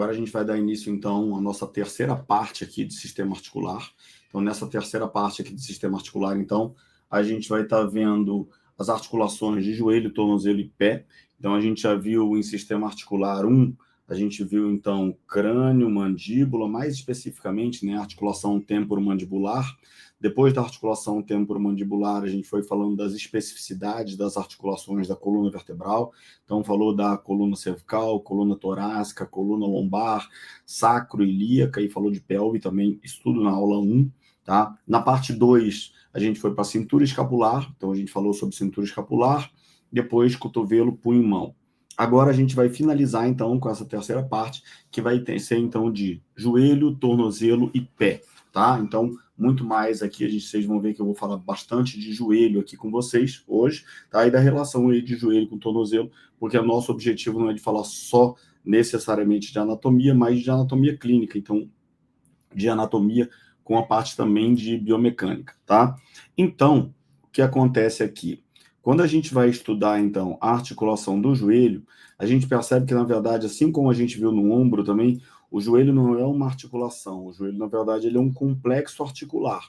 Agora a gente vai dar início, então, à nossa terceira parte aqui de sistema articular. Então, nessa terceira parte aqui de sistema articular, então, a gente vai estar vendo as articulações de joelho, tornozelo e pé. Então, a gente já viu em sistema articular 1, a gente viu, então, crânio, mandíbula, mais especificamente, né, articulação temporomandibular. Depois da articulação temporomandibular, a gente foi falando das especificidades das articulações da coluna vertebral. Então, falou da coluna cervical, coluna torácica, coluna lombar, sacroilíaca, e falou de pelve também, estudo na aula 1. Tá? Na parte 2, a gente foi para a cintura escapular. Então, a gente falou sobre cintura escapular, depois cotovelo, punho e mão. Agora a gente vai finalizar, então, com essa terceira parte, que vai ser, então, de joelho, tornozelo e pé. Tá? Então, muito mais aqui, vocês vão ver que eu vou falar bastante de joelho aqui com vocês hoje, tá? E da relação aí de joelho com tornozelo, porque o nosso objetivo não é de falar só necessariamente de anatomia, mas de anatomia clínica, então, de anatomia com a parte também de biomecânica, tá? Então, o que acontece aqui? Quando a gente vai estudar, então, a articulação do joelho, a gente percebe que, na verdade, assim como a gente viu no ombro também, o joelho não é uma articulação, o joelho, na verdade, ele é um complexo articular.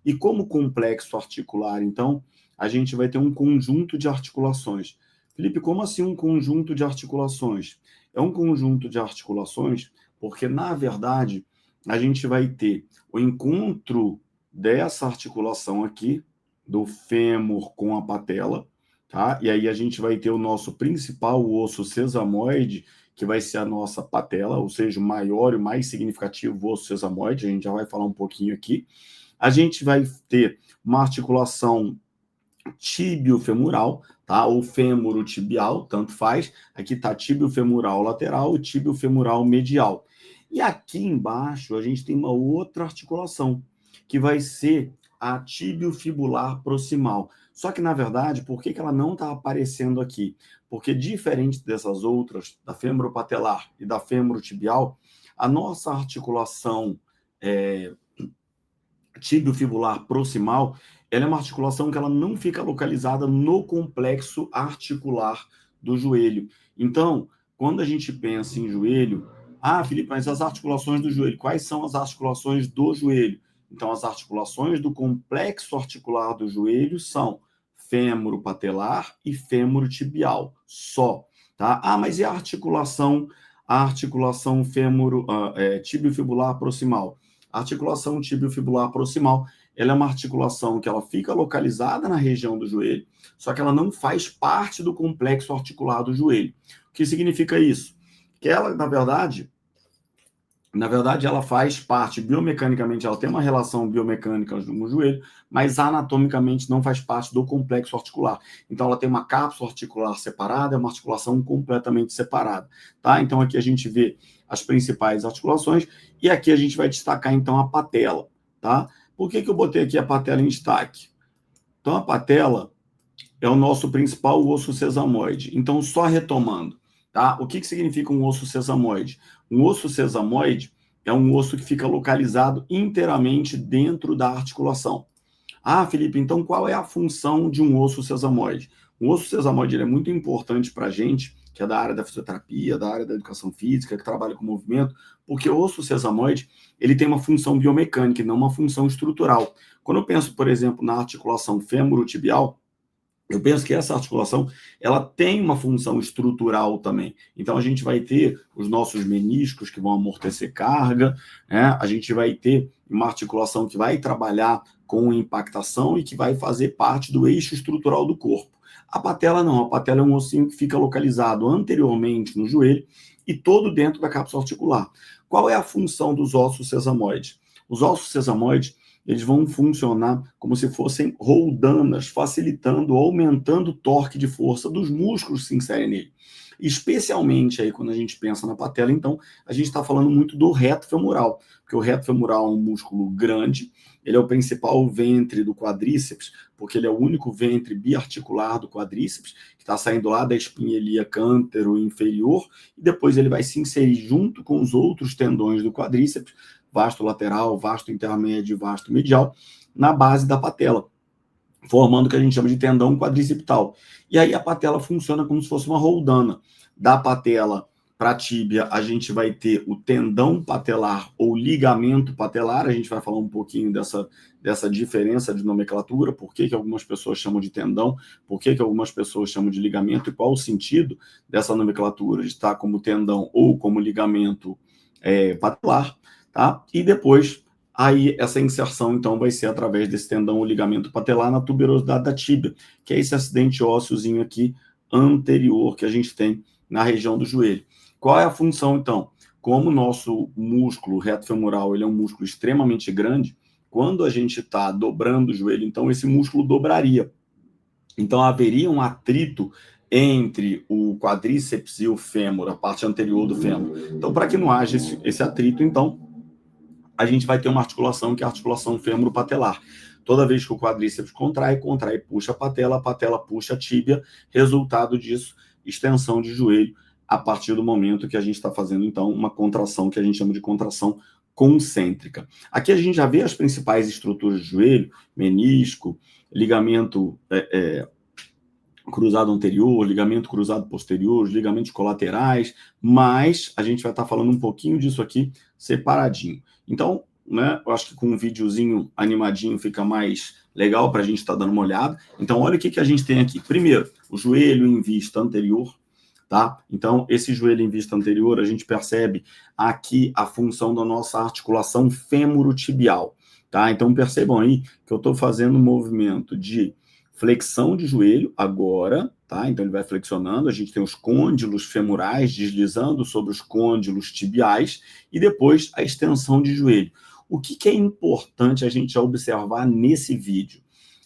E como complexo articular, então, a gente vai ter um conjunto de articulações. Felipe, como assim um conjunto de articulações? É um conjunto de articulações porque, na verdade, a gente vai ter o encontro dessa articulação aqui, do fêmur com a patela, tá? E aí a gente vai ter o nosso principal osso sesamoide, que vai ser a nossa patela, ou seja, o maior e mais significativo osso sesamoide, a gente já vai falar um pouquinho aqui. A gente vai ter uma articulação tíbio-femoral, tá? Ou fêmuro-tibial, tanto faz. Aqui está tíbio-femoral lateral e tíbio-femoral medial. E aqui embaixo a gente tem uma outra articulação, que vai ser a tíbio-fibular proximal. Só que, na verdade, por que ela não está aparecendo aqui? Porque, diferente dessas outras, da fêmuro-patelar e da fêmuro-tibial, a nossa articulação tíbio-fibular proximal, ela é uma articulação que ela não fica localizada no complexo articular do joelho. Então, quando a gente pensa em joelho, Felipe, mas as articulações do joelho, quais são as articulações do joelho? Então, as articulações do complexo articular do joelho são fêmuro-patelar e fêmuro-tibial, só. Tá? Mas e a articulação tíbio-fibular proximal? A articulação tíbio-fibular proximal, ela é uma articulação que ela fica localizada na região do joelho, só que ela não faz parte do complexo articular do joelho. O que significa isso? Que ela, na verdade, ela faz parte, biomecanicamente, ela tem uma relação biomecânica no joelho, mas anatomicamente não faz parte do complexo articular. Então, ela tem uma cápsula articular separada, é uma articulação completamente separada. Tá? Então, aqui a gente vê as principais articulações, e aqui a gente vai destacar, então, a patela. Tá? Por que eu botei aqui a patela em destaque? Então, a patela é o nosso principal osso sesamoide. Então, só retomando, tá? O que significa um osso sesamoide? Um osso sesamoide é um osso que fica localizado inteiramente dentro da articulação. Felipe, então qual é a função de um osso sesamoide? O osso sesamoide ele é muito importante para a gente, que é da área da fisioterapia, da área da educação física, que trabalha com movimento, porque o osso sesamoide ele tem uma função biomecânica e não uma função estrutural. Quando eu penso, por exemplo, na articulação fêmuro-tibial, eu penso que essa articulação ela tem uma função estrutural também. Então, a gente vai ter os nossos meniscos que vão amortecer carga, né? A gente vai ter uma articulação que vai trabalhar com impactação e que vai fazer parte do eixo estrutural do corpo. A patela não, a patela é um ossinho que fica localizado anteriormente no joelho e todo dentro da cápsula articular. Qual é a função dos ossos sesamoides? Os ossos sesamoides eles vão funcionar como se fossem roldanas, facilitando, aumentando o torque de força dos músculos que se inserem nele. Especialmente aí quando a gente pensa na patela, então, a gente está falando muito do reto femoral, porque o reto femoral é um músculo grande, ele é o principal ventre do quadríceps, porque ele é o único ventre biarticular do quadríceps, que está saindo lá da espinha ilíaca antero-inferior, e depois ele vai se inserir junto com os outros tendões do quadríceps, vasto lateral, vasto intermédio e vasto medial, na base da patela, formando o que a gente chama de tendão quadricipital. E aí a patela funciona como se fosse uma roldana. Da patela para a tíbia, a gente vai ter o tendão patelar ou ligamento patelar. A gente vai falar um pouquinho dessa diferença de nomenclatura, por que algumas pessoas chamam de tendão, por que algumas pessoas chamam de ligamento e qual o sentido dessa nomenclatura de estar como tendão ou como ligamento patelar, tá? E depois, aí essa inserção, então, vai ser através desse tendão ou ligamento patelar na tuberosidade da tíbia, que é esse acidente ósseozinho aqui anterior que a gente tem na região do joelho. Qual é a função, então? Como o nosso músculo reto femoral ele é um músculo extremamente grande, quando a gente está dobrando o joelho, então esse músculo dobraria. Então haveria um atrito entre o quadríceps e o fêmur, a parte anterior do fêmur. Então, para que não haja esse atrito, então, a gente vai ter uma articulação que é a articulação fêmuro-patelar. Toda vez que o quadríceps contrai, puxa a patela puxa a tíbia, resultado disso, extensão de joelho, a partir do momento que a gente está fazendo, então, uma contração que a gente chama de contração concêntrica. Aqui a gente já vê as principais estruturas do joelho, menisco, ligamento cruzado anterior, ligamento cruzado posterior, os ligamentos colaterais, mas a gente vai estar falando um pouquinho disso aqui separadinho. Então, né, eu acho que com um videozinho animadinho fica mais legal para a gente estar dando uma olhada. Então, olha o que a gente tem aqui. Primeiro, o joelho em vista anterior, tá? Então, esse joelho em vista anterior, a gente percebe aqui a função da nossa articulação fêmuro-tibial, tá? Então, percebam aí que eu estou fazendo um movimento de flexão de joelho agora, tá? Então, ele vai flexionando, a gente tem os côndilos femorais deslizando sobre os côndilos tibiais e depois a extensão de joelho. O que é importante a gente observar nesse vídeo?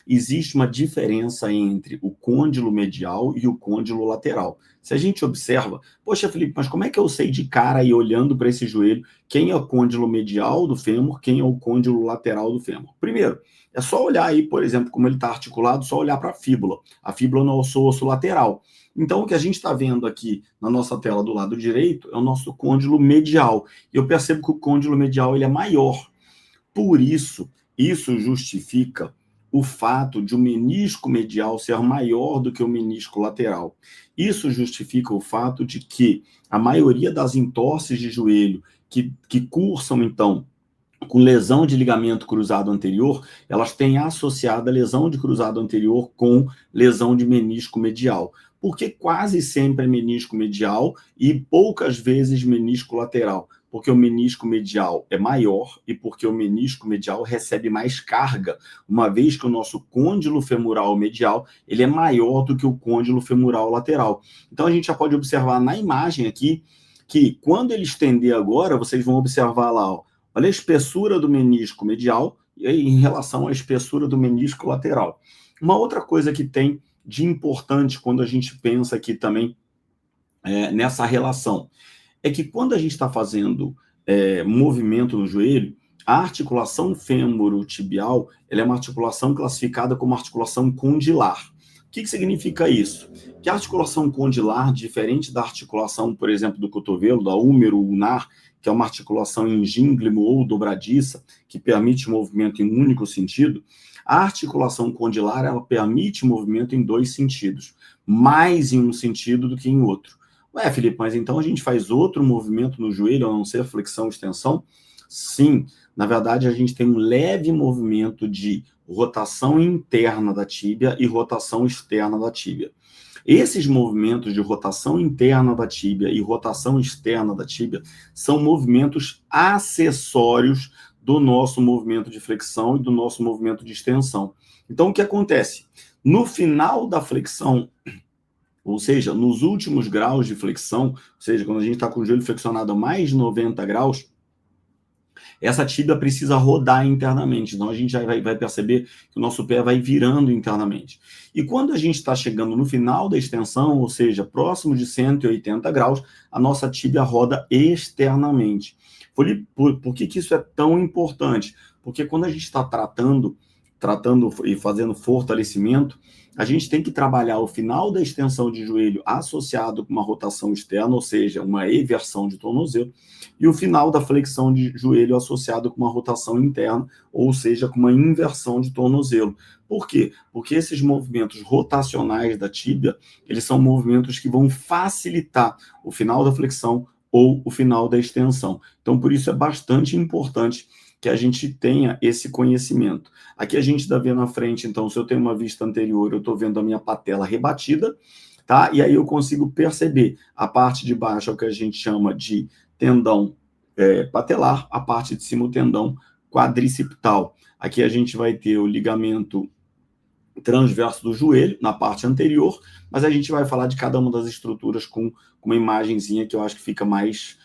Existe uma diferença entre o côndilo medial e o côndilo lateral. Se a gente observa, poxa, Felipe, mas como é que eu sei de cara aí, olhando para esse joelho, quem é o côndilo medial do fêmur, quem é o côndilo lateral do fêmur? Primeiro, é só olhar aí, por exemplo, como ele está articulado, só olhar para a fíbula. A fíbula é o nosso osso lateral. Então, o que a gente está vendo aqui na nossa tela do lado direito é o nosso côndilo medial. E eu percebo que o côndilo medial ele é maior. Por isso, isso justifica o fato de o menisco medial ser maior do que o menisco lateral. Isso justifica o fato de que a maioria das entorses de joelho que cursam, então, com lesão de ligamento cruzado anterior, elas têm associada a lesão de cruzado anterior com lesão de menisco medial. Porque quase sempre é menisco medial e poucas vezes menisco lateral. Porque o menisco medial é maior e porque o menisco medial recebe mais carga, uma vez que o nosso côndilo femoral medial ele é maior do que o côndilo femoral lateral. Então a gente já pode observar na imagem aqui que quando ele estender agora, vocês vão observar lá, ó, olha a espessura do menisco medial em relação à espessura do menisco lateral. Uma outra coisa que tem de importante quando a gente pensa aqui também nessa relação é que quando a gente está fazendo movimento no joelho, a articulação fêmuro-tibial ela é uma articulação classificada como articulação condilar. O que significa isso? Que a articulação condilar, diferente da articulação, por exemplo, do cotovelo, da húmero ulnar, que é uma articulação em gínglimo ou dobradiça, que permite movimento em um único sentido, a articulação condilar ela permite movimento em dois sentidos, mais em um sentido do que em outro. Ué, Felipe, mas então a gente faz outro movimento no joelho, a não ser flexão e extensão? Sim, na verdade a gente tem um leve movimento de rotação interna da tíbia e rotação externa da tíbia. Esses movimentos de rotação interna da tíbia e rotação externa da tíbia são movimentos acessórios do nosso movimento de flexão e do nosso movimento de extensão. Então, o que acontece? No final da flexão, ou seja, nos últimos graus de flexão, ou seja, quando a gente está com o joelho flexionado a mais de 90 graus, essa tíbia precisa rodar internamente. Então, a gente já vai perceber que o nosso pé vai virando internamente. E quando a gente está chegando no final da extensão, ou seja, próximo de 180 graus, a nossa tíbia roda externamente. Por que isso é tão importante? Porque quando a gente está tratando tratando e fazendo fortalecimento, a gente tem que trabalhar o final da extensão de joelho associado com uma rotação externa, ou seja, uma eversão de tornozelo, e o final da flexão de joelho associado com uma rotação interna, ou seja, com uma inversão de tornozelo. Por quê? Porque esses movimentos rotacionais da tíbia, eles são movimentos que vão facilitar o final da flexão ou o final da extensão. Então, por isso é bastante importante que a gente tenha esse conhecimento. Aqui a gente está vendo na frente, então, se eu tenho uma vista anterior, eu estou vendo a minha patela rebatida, tá? E aí eu consigo perceber a parte de baixo, é o que a gente chama de tendão patelar, a parte de cima o tendão quadricipital. Aqui a gente vai ter o ligamento transverso do joelho, na parte anterior, mas a gente vai falar de cada uma das estruturas com uma imagenzinha que eu acho que fica mais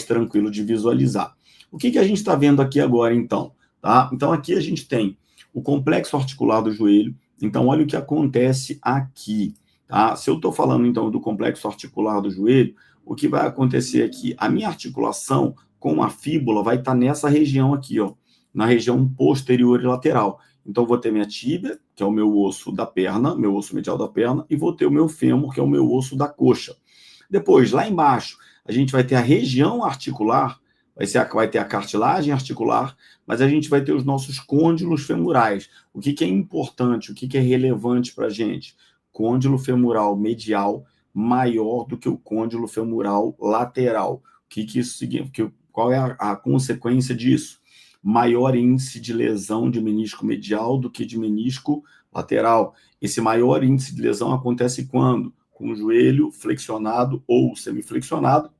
tranquilo de visualizar. O que a gente está vendo aqui agora, então? Tá? Então, aqui a gente tem o complexo articular do joelho. Então, olha o que acontece aqui. Tá? Se eu estou falando, então, do complexo articular do joelho, o que vai acontecer aqui? A minha articulação com a fíbula vai estar nessa região aqui, ó, na região posterior e lateral. Então, vou ter minha tíbia, que é o meu osso da perna, meu osso medial da perna, e vou ter o meu fêmur, que é o meu osso da coxa. Depois, lá embaixo, a gente vai ter a região articular, vai ter a cartilagem articular, mas a gente vai ter os nossos côndilos femorais. O que é importante, o que é relevante para a gente? Côndilo femoral medial maior do que o côndilo femoral lateral. O que isso significa? Qual é a consequência disso? Maior índice de lesão de menisco medial do que de menisco lateral. Esse maior índice de lesão acontece quando? Com o joelho flexionado ou semiflexionado,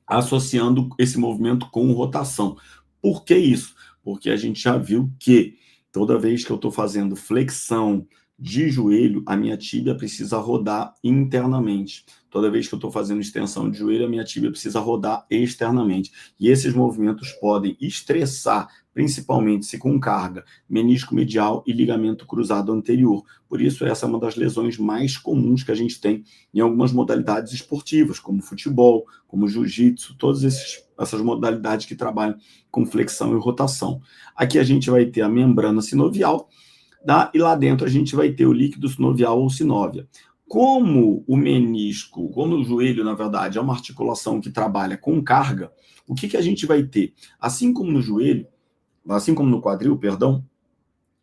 associando esse movimento com rotação. Por que isso? Porque a gente já viu que toda vez que eu estou fazendo flexão de joelho, a minha tíbia precisa rodar internamente. Toda vez que eu estou fazendo extensão de joelho, a minha tíbia precisa rodar externamente. E esses movimentos podem estressar, principalmente se com carga, menisco medial e ligamento cruzado anterior. Por isso, essa é uma das lesões mais comuns que a gente tem em algumas modalidades esportivas, como futebol, como jiu-jitsu, todas essas modalidades que trabalham com flexão e rotação. Aqui a gente vai ter a membrana sinovial, tá? E lá dentro a gente vai ter o líquido sinovial ou sinóvia. Como o menisco, como o joelho, na verdade, é uma articulação que trabalha com carga, o que a gente vai ter? Assim como no joelho, assim como no quadril, perdão,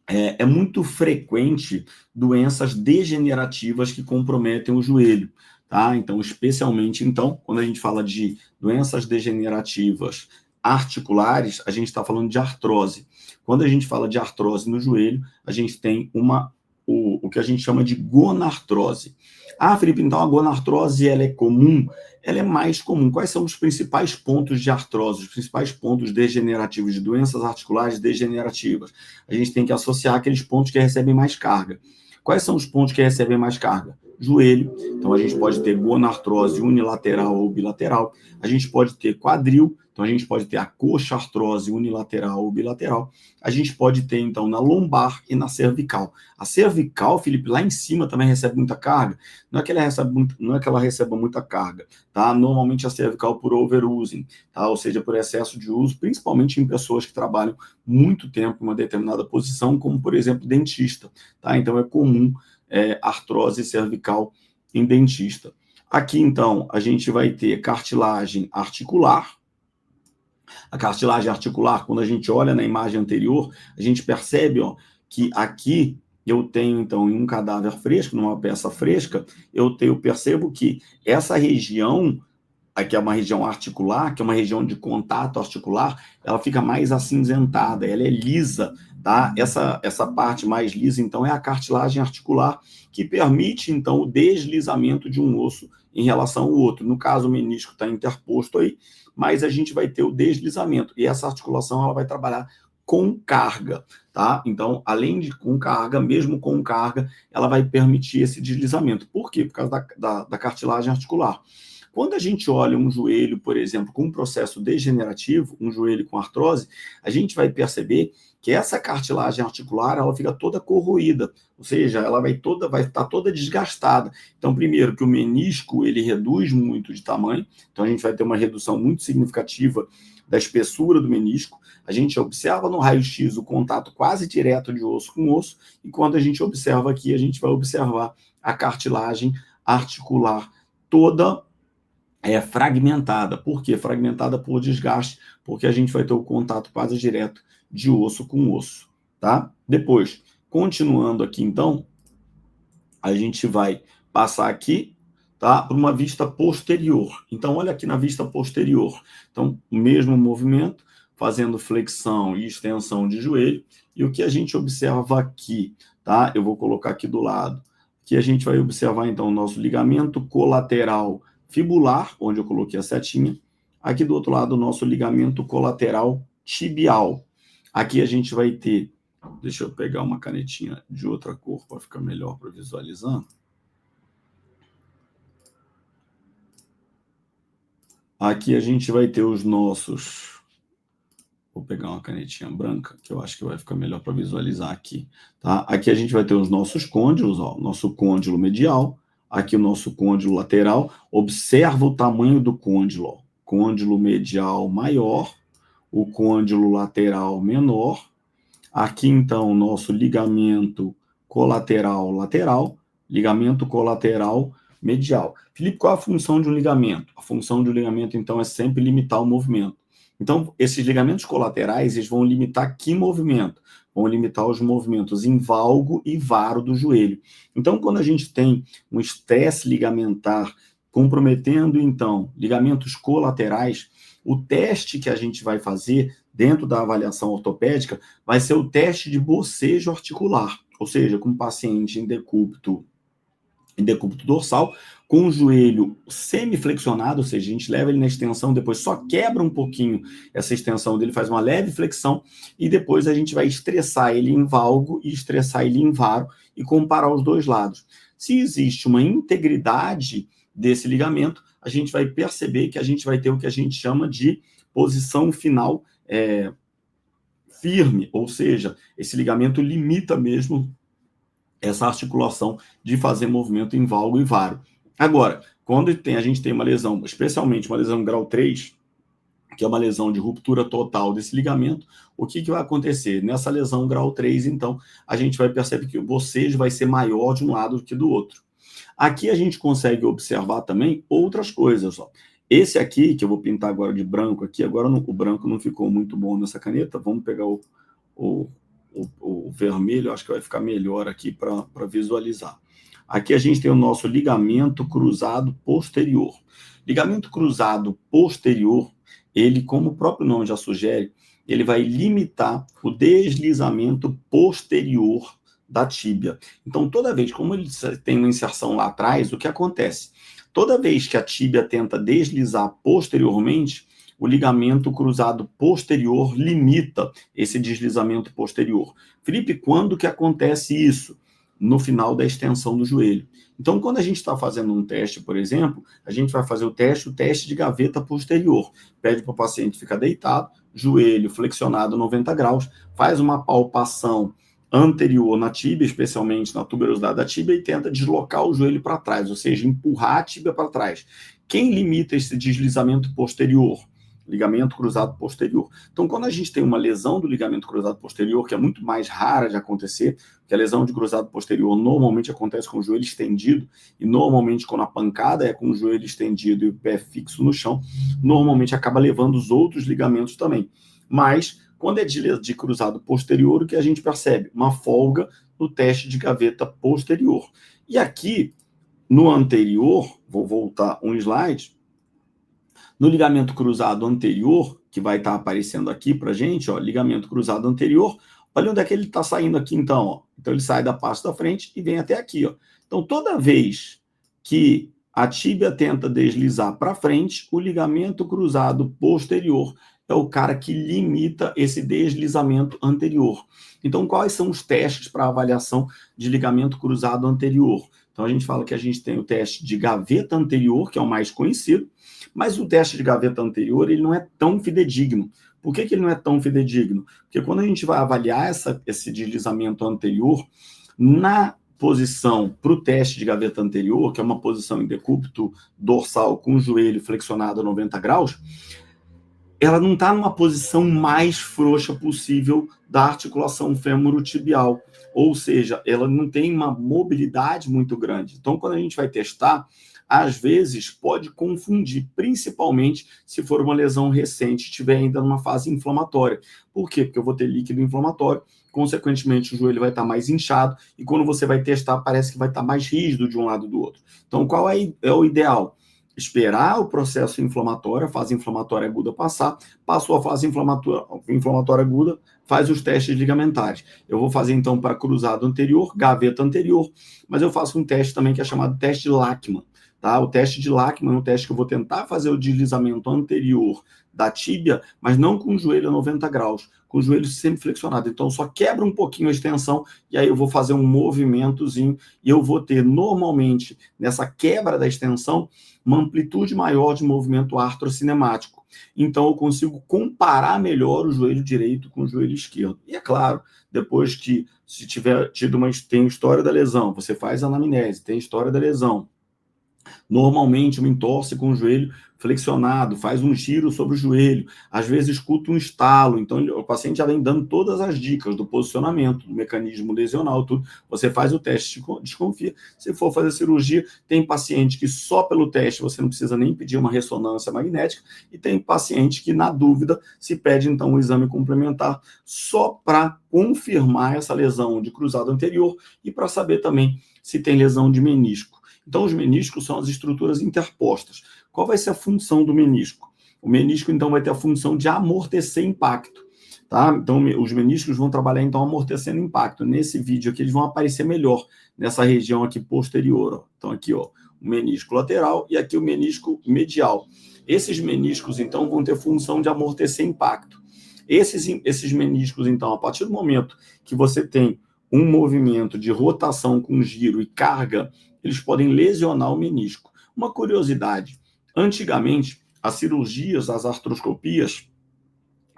é muito frequente doenças degenerativas que comprometem o joelho, tá? Então, especialmente, então, quando a gente fala de doenças degenerativas articulares, a gente está falando de artrose. Quando a gente fala de artrose no joelho, a gente tem o que a gente chama de gonartrose. Ah, Felipe, então a gonartrose ela é comum? Ela é mais comum. Quais são os principais pontos de artrose, os principais pontos degenerativos, de doenças articulares degenerativas? A gente tem que associar aqueles pontos que recebem mais carga. Quais são os pontos que recebem mais carga? Joelho. Então, a gente pode ter gonartrose unilateral ou bilateral. A gente pode ter quadril. Então, a gente pode ter a coxa artrose unilateral ou bilateral. A gente pode ter, então, na lombar e na cervical. A cervical, Felipe, lá em cima também recebe muita carga. Não é que ela receba muita carga, tá? Normalmente a cervical por overusing, tá? Ou seja, por excesso de uso, principalmente em pessoas que trabalham muito tempo em uma determinada posição, como, por exemplo, dentista, tá? Então, é comum artrose cervical em dentista. Aqui, então, a gente vai ter cartilagem articular. A cartilagem articular, quando a gente olha na imagem anterior, a gente percebe, ó, que aqui eu tenho, então, em um cadáver fresco, numa peça fresca, eu percebo que essa região, aqui é uma região articular, que é uma região de contato articular, ela fica mais acinzentada, ela é lisa, tá? Essa parte mais lisa, então, é a cartilagem articular, que permite, então, o deslizamento de um osso em relação ao outro. No caso, o menisco está interposto aí, mas a gente vai ter o deslizamento, e essa articulação ela vai trabalhar com carga, tá? Então, além de com carga, mesmo com carga, ela vai permitir esse deslizamento. Por quê? Por causa da cartilagem articular. Quando a gente olha um joelho, por exemplo, com um processo degenerativo, um joelho com artrose, a gente vai perceber que essa cartilagem articular, ela fica toda corroída, ou seja, ela vai estar toda desgastada. Então, primeiro, que o menisco, ele reduz muito de tamanho, então a gente vai ter uma redução muito significativa da espessura do menisco. A gente observa no raio-x o contato quase direto de osso com osso, e quando a gente observa aqui, a gente vai observar a cartilagem articular toda fragmentada. Por quê? Fragmentada por desgaste, porque a gente vai ter o contato quase direto de osso com osso, tá? Depois, continuando aqui, então, a gente vai passar aqui, tá, para uma vista posterior. Então, olha aqui na vista posterior. Então, o mesmo movimento, fazendo flexão e extensão de joelho, e o que a gente observa aqui, tá? Eu vou colocar aqui do lado, que a gente vai observar, então, o nosso ligamento colateral fibular, onde eu coloquei a setinha. Aqui do outro lado, o nosso ligamento colateral tibial. Aqui a gente vai ter, deixa eu pegar uma canetinha de outra cor para ficar melhor para visualizar. Aqui a gente vai ter os nossos... Vou pegar uma canetinha branca, que eu acho que vai ficar melhor para visualizar aqui. Tá? Aqui a gente vai ter os nossos côndilos, ó, nosso côndilo medial, aqui o nosso côndilo lateral. Observa o tamanho do côndilo. Ó. Côndilo medial maior, o côndilo lateral menor. Aqui, então, o nosso ligamento colateral lateral, ligamento colateral medial. Felipe, qual a função de um ligamento? A função de um ligamento, então, é sempre limitar o movimento. Então, esses ligamentos colaterais, eles vão limitar que movimento? Vão limitar os movimentos em valgo e varo do joelho. Então, quando a gente tem um estresse ligamentar comprometendo, então, ligamentos colaterais, o teste que a gente vai fazer dentro da avaliação ortopédica vai ser o teste de bocejo articular, ou seja, com paciente em decúbito dorsal, com o joelho semiflexionado, ou seja, a gente leva ele na extensão, depois só quebra um pouquinho essa extensão dele, faz uma leve flexão, e depois a gente vai estressar ele em valgo e estressar ele em varo e comparar os dois lados. Se existe uma integridade desse ligamento, a gente vai perceber que a gente vai ter o que a gente chama de posição final firme, ou seja, esse ligamento limita mesmo essa articulação de fazer movimento em valgo e varo. Agora, quando a gente tem uma lesão, especialmente uma lesão grau 3, que é uma lesão de ruptura total desse ligamento, o que vai acontecer? Nessa lesão grau 3, então, a gente vai perceber que o bocejo vai ser maior de um lado do que do outro. Aqui a gente consegue observar também outras coisas. Ó. Esse aqui, que eu vou pintar agora de branco aqui, agora o branco não ficou muito bom nessa caneta, vamos pegar o vermelho, acho que vai ficar melhor aqui para visualizar. Aqui a gente tem o nosso ligamento cruzado posterior. Ligamento cruzado posterior, ele, como o próprio nome já sugere, ele vai limitar o deslizamento posterior da tíbia. Então, toda vez, como ele tem uma inserção lá atrás, o que acontece? Toda vez que a tíbia tenta deslizar posteriormente, o ligamento cruzado posterior limita esse deslizamento posterior. Felipe, quando que acontece isso? No final da extensão do joelho. Então, quando a gente está fazendo um teste, por exemplo, a gente vai fazer o teste de gaveta posterior. Pede para o paciente ficar deitado, joelho flexionado 90 graus, faz uma palpação anterior na tíbia, especialmente na tuberosidade da tíbia, e tenta deslocar o joelho para trás, ou seja, empurrar a tíbia para trás. Quem limita esse deslizamento posterior? Ligamento cruzado posterior. Então, quando a gente tem uma lesão do ligamento cruzado posterior, que é muito mais rara de acontecer, que a lesão de cruzado posterior normalmente acontece com o joelho estendido, e normalmente quando a pancada é com o joelho estendido e o pé fixo no chão, normalmente acaba levando os outros ligamentos também. Mas, quando é de cruzado posterior, o que a gente percebe? Uma folga no teste de gaveta posterior. E aqui, no anterior, vou voltar um slide, no ligamento cruzado anterior, que vai estar aparecendo aqui para a gente, ó, ligamento cruzado anterior, olha onde é que ele está saindo aqui então. Ó. Então ele sai da parte da frente e vem até aqui. Ó. Então toda vez que a tíbia tenta deslizar para frente, o ligamento cruzado posterior é o cara que limita esse deslizamento anterior. Então, quais são os testes para avaliação de ligamento cruzado anterior? Então, a gente fala que a gente tem o teste de gaveta anterior, que é o mais conhecido, mas o teste de gaveta anterior ele não é tão fidedigno. Por que ele não é tão fidedigno? Porque quando a gente vai avaliar esse deslizamento anterior, na posição para o teste de gaveta anterior, que é uma posição em decúbito dorsal com o joelho flexionado a 90 graus, ela não está numa posição mais frouxa possível da articulação fêmuro-tibial, ou seja, ela não tem uma mobilidade muito grande. Então, quando a gente vai testar, às vezes pode confundir, principalmente se for uma lesão recente e estiver ainda numa fase inflamatória. Por quê? Porque eu vou ter líquido inflamatório, consequentemente o joelho vai estar mais inchado e quando você vai testar parece que vai estar mais rígido de um lado do outro. Então, qual é o ideal? Esperar o processo inflamatório, a fase inflamatória aguda passar, passou a fase inflamatória aguda, faz os testes ligamentares. Eu vou fazer então para cruzado anterior, gaveta anterior, mas eu faço um teste também que é chamado teste de Lachman. Tá? O teste de Lachman é um teste que eu vou tentar fazer o deslizamento anterior da tíbia, mas não com o joelho a 90 graus, com o joelho sempre flexionado. Então, só quebra um pouquinho a extensão e aí eu vou fazer um movimentozinho e eu vou ter, normalmente, nessa quebra da extensão, uma amplitude maior de movimento artrocinemático. Então, eu consigo comparar melhor o joelho direito com o joelho esquerdo. E é claro, depois que, se tiver tido tem história da lesão, você faz a anamnese, tem história da lesão, normalmente uma entorse com o joelho flexionado, faz um giro sobre o joelho, às vezes escuta um estalo, então o paciente já vem dando todas as dicas do posicionamento, do mecanismo lesional, tudo. Você faz o teste, desconfia. Se for fazer cirurgia, tem paciente que só pelo teste você não precisa nem pedir uma ressonância magnética, e tem paciente que, na dúvida, se pede então um exame complementar só para confirmar essa lesão de cruzado anterior e para saber também se tem lesão de menisco. Então, os meniscos são as estruturas interpostas. Qual vai ser a função do menisco? O menisco, então, vai ter a função de amortecer impacto. Tá? Então, os meniscos vão trabalhar, então, amortecendo impacto. Nesse vídeo aqui, eles vão aparecer melhor nessa região aqui posterior. Ó. Então, aqui, ó, o menisco lateral e aqui o menisco medial. Esses meniscos, então, vão ter função de amortecer impacto. Esses meniscos, então, a partir do momento que você tem um movimento de rotação com giro e carga, eles podem lesionar o menisco. Uma curiosidade, antigamente, as cirurgias, as artroscopias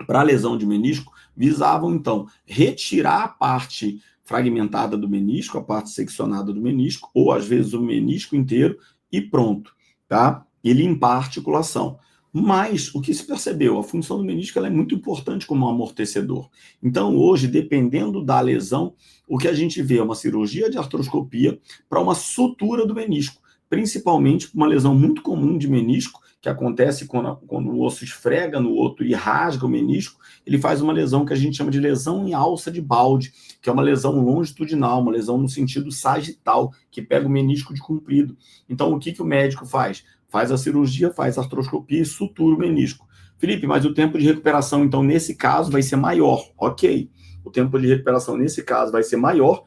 para lesão de menisco visavam, então, retirar a parte fragmentada do menisco, a parte seccionada do menisco, ou às vezes o menisco inteiro, e pronto, tá? E limpar a articulação. Mas o que se percebeu? A função do menisco ela é muito importante como um amortecedor. Então, hoje, dependendo da lesão, o que a gente vê é uma cirurgia de artroscopia para uma sutura do menisco, principalmente uma lesão muito comum de menisco, que acontece quando o osso esfrega no outro e rasga o menisco, ele faz uma lesão que a gente chama de lesão em alça de balde, que é uma lesão longitudinal, uma lesão no sentido sagital, que pega o menisco de comprido. Então, o que o médico faz? Faz a cirurgia, faz a artroscopia e sutura o menisco. Felipe, mas o tempo de recuperação, então, nesse caso, vai ser maior. Ok, o tempo de recuperação, nesse caso, vai ser maior,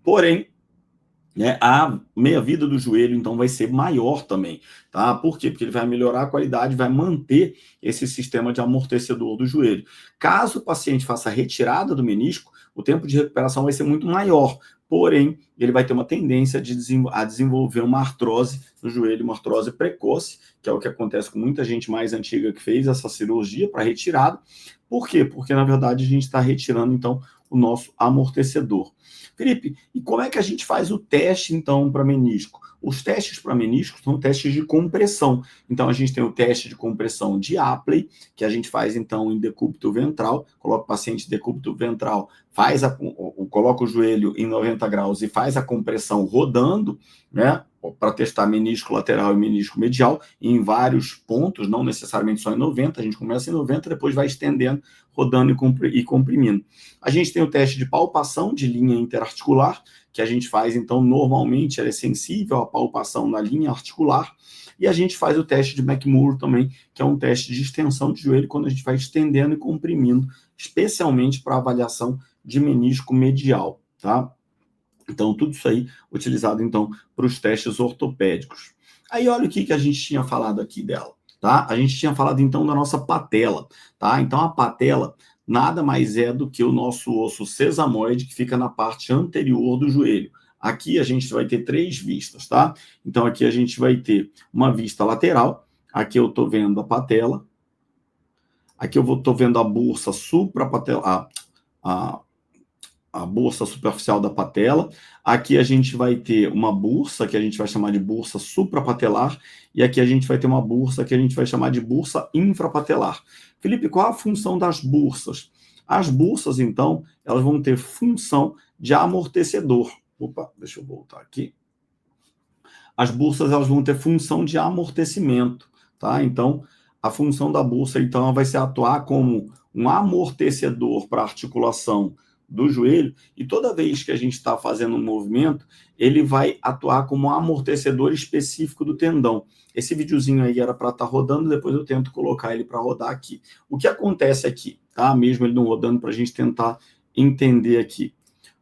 porém, né, a meia-vida do joelho, então, vai ser maior também, tá? Por quê? Porque ele vai melhorar a qualidade, vai manter esse sistema de amortecedor do joelho. Caso o paciente faça a retirada do menisco, o tempo de recuperação vai ser muito maior, porém, ele vai ter uma tendência a desenvolver uma artrose no joelho, uma artrose precoce, que é o que acontece com muita gente mais antiga que fez essa cirurgia para retirada. Por quê? Porque, na verdade, a gente está retirando, então, o nosso amortecedor. Felipe, e como é que a gente faz o teste, então, para menisco? Os testes para menisco são testes de compressão. Então, a gente tem o teste de compressão de Apley, que a gente faz, então, em decúbito ventral. Coloca o paciente em decúbito ventral, coloca o joelho em 90 graus e faz a compressão rodando, né? Para testar menisco lateral e menisco medial, em vários pontos, não necessariamente só em 90. A gente começa em 90, depois vai estendendo, rodando e comprimindo. A gente tem o teste de palpação de linha interarticular, que a gente faz, então, normalmente, ela é sensível à palpação na linha articular, e a gente faz o teste de McMurray também, que é um teste de extensão de joelho, quando a gente vai estendendo e comprimindo, especialmente para avaliação de menisco medial, tá? Então, tudo isso aí utilizado, então, para os testes ortopédicos. Aí, olha o que a gente tinha falado aqui dela. tá? A gente tinha falado, então, da nossa patela, tá? Então, a patela nada mais é do que o nosso osso sesamoide, que fica na parte anterior do joelho. Aqui a gente vai ter 3 vistas, tá? Então, aqui a gente vai ter uma vista lateral. Aqui eu estou vendo a patela. Aqui eu estou vendo a bursa suprapatelar, a bursa superficial da patela. Aqui a gente vai ter uma bursa, que a gente vai chamar de bursa suprapatelar, e aqui a gente vai ter uma bursa que a gente vai chamar de bursa infrapatelar. Felipe, qual a função das bursas? As bursas, então, elas vão ter função de amortecedor. Opa, deixa eu voltar aqui. As bursas, elas vão ter função de amortecimento, tá? Então, a função da bursa, então, vai ser atuar como um amortecedor para a articulação do joelho, e toda vez que a gente está fazendo um movimento, ele vai atuar como um amortecedor específico do tendão. Esse videozinho aí era para estar rodando, depois eu tento colocar ele para rodar aqui. O que acontece aqui, tá? Mesmo ele não rodando, para a gente tentar entender aqui.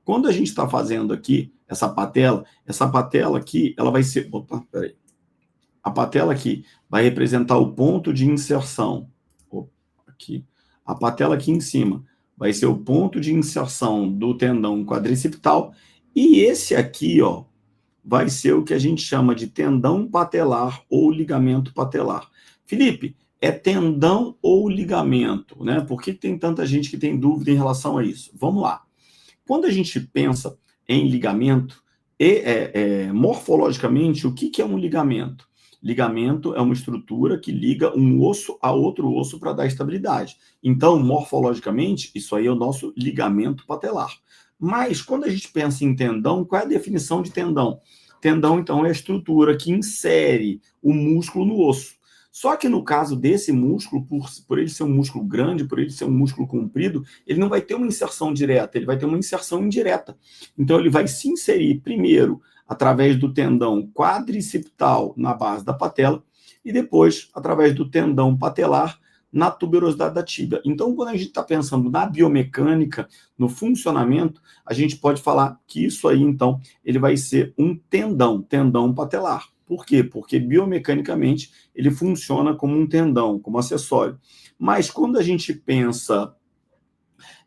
Quando a gente está fazendo aqui essa patela aqui, ela vai ser... Opa, peraí. A patela aqui vai representar o ponto de inserção. Opa, aqui. A patela aqui em cima vai ser o ponto de inserção do tendão quadricipital. E esse aqui, ó, vai ser o que a gente chama de tendão patelar ou ligamento patelar. Felipe, é tendão ou ligamento, né? Por que tem tanta gente que tem dúvida em relação a isso? Vamos lá. Quando a gente pensa em ligamento, morfologicamente, o que é um ligamento? Ligamento é uma estrutura que liga um osso a outro osso para dar estabilidade. Então, morfologicamente, isso aí é o nosso ligamento patelar. Mas, quando a gente pensa em tendão, qual é a definição de tendão? Tendão, então, é a estrutura que insere o músculo no osso. Só que no caso desse músculo, por ele ser um músculo grande, por ele ser um músculo comprido, ele não vai ter uma inserção direta, ele vai ter uma inserção indireta. Então, ele vai se inserir primeiro através do tendão quadricipital na base da patela e depois através do tendão patelar na tuberosidade da tíbia. Então, quando a gente está pensando na biomecânica, no funcionamento, a gente pode falar que isso aí, então, ele vai ser um tendão patelar. Por quê? Porque biomecanicamente ele funciona como um tendão, como acessório. Mas quando a gente pensa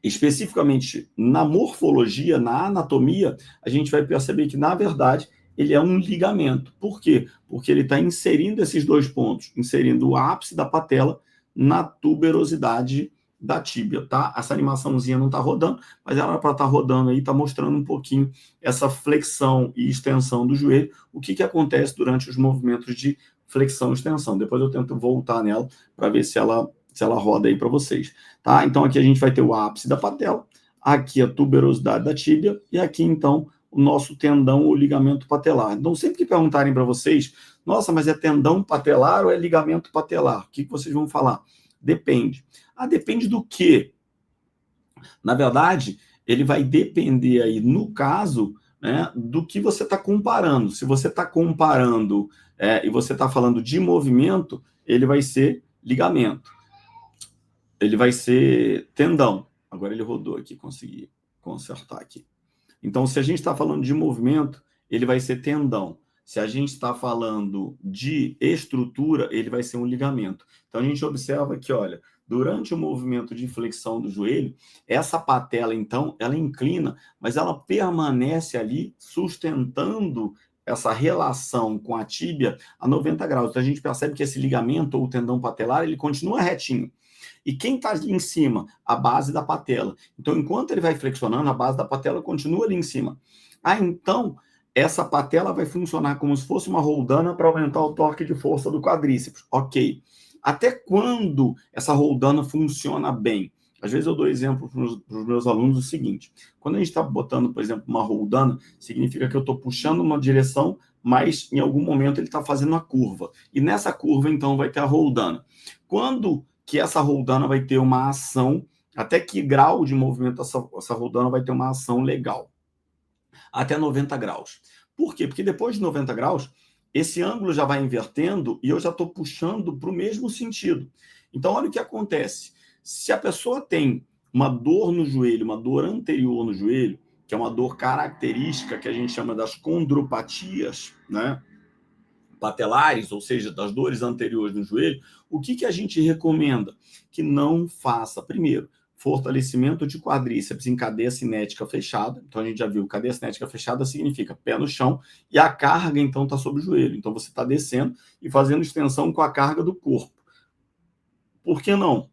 especificamente na morfologia, na anatomia, a gente vai perceber que, na verdade, ele é um ligamento. Por quê? Porque ele está inserindo esses 2 pontos, inserindo o ápice da patela na tuberosidade da tíbia, tá? Essa animaçãozinha não está rodando, mas ela para estar rodando aí, está mostrando um pouquinho essa flexão e extensão do joelho, o que acontece durante os movimentos de flexão e extensão. Depois eu tento voltar nela para ver se ela roda aí para vocês, tá? Então aqui a gente vai ter o ápice da patela, aqui a tuberosidade da tíbia e aqui então o nosso tendão ou ligamento patelar. Então sempre que perguntarem para vocês, nossa, mas é tendão patelar ou é ligamento patelar? O que vocês vão falar? Depende. Depende do quê? Na verdade, ele vai depender aí, no caso, né, do que você está comparando. Se você está comparando e você está falando de movimento, ele vai ser ligamento. Ele vai ser tendão. Agora ele rodou aqui, consegui consertar aqui. Então, se a gente está falando de movimento, ele vai ser tendão. Se a gente está falando de estrutura, ele vai ser um ligamento. Então, a gente observa que, olha, durante o movimento de flexão do joelho, essa patela, então, ela inclina, mas ela permanece ali sustentando essa relação com a tíbia a 90 graus. Então, a gente percebe que esse ligamento ou tendão patelar, ele continua retinho. E quem está ali em cima? A base da patela. Então, enquanto ele vai flexionando, a base da patela continua ali em cima. Então, essa patela vai funcionar como se fosse uma roldana para aumentar o torque de força do quadríceps. Ok. Até quando essa roldana funciona bem? Às vezes eu dou exemplo para os meus alunos o seguinte: quando a gente está botando, por exemplo, uma roldana, significa que eu estou puxando uma direção, mas em algum momento ele está fazendo uma curva. E nessa curva, então, vai ter a roldana. Quando que essa roldana vai ter uma ação, até que grau de movimento essa roldana vai ter uma ação legal? Até 90 graus. Por quê? Porque depois de 90 graus, esse ângulo já vai invertendo e eu já estou puxando para o mesmo sentido. Então, olha o que acontece. Se a pessoa tem uma dor no joelho, uma dor anterior no joelho, que é uma dor característica que a gente chama das condropatias, né? patelares, ou seja, das dores anteriores no joelho, o que a gente recomenda? Que não faça, primeiro, fortalecimento de quadríceps em cadeia cinética fechada. Então, a gente já viu, cadeia cinética fechada significa pé no chão e a carga, então, está sobre o joelho. Então, você está descendo e fazendo extensão com a carga do corpo. Por que não?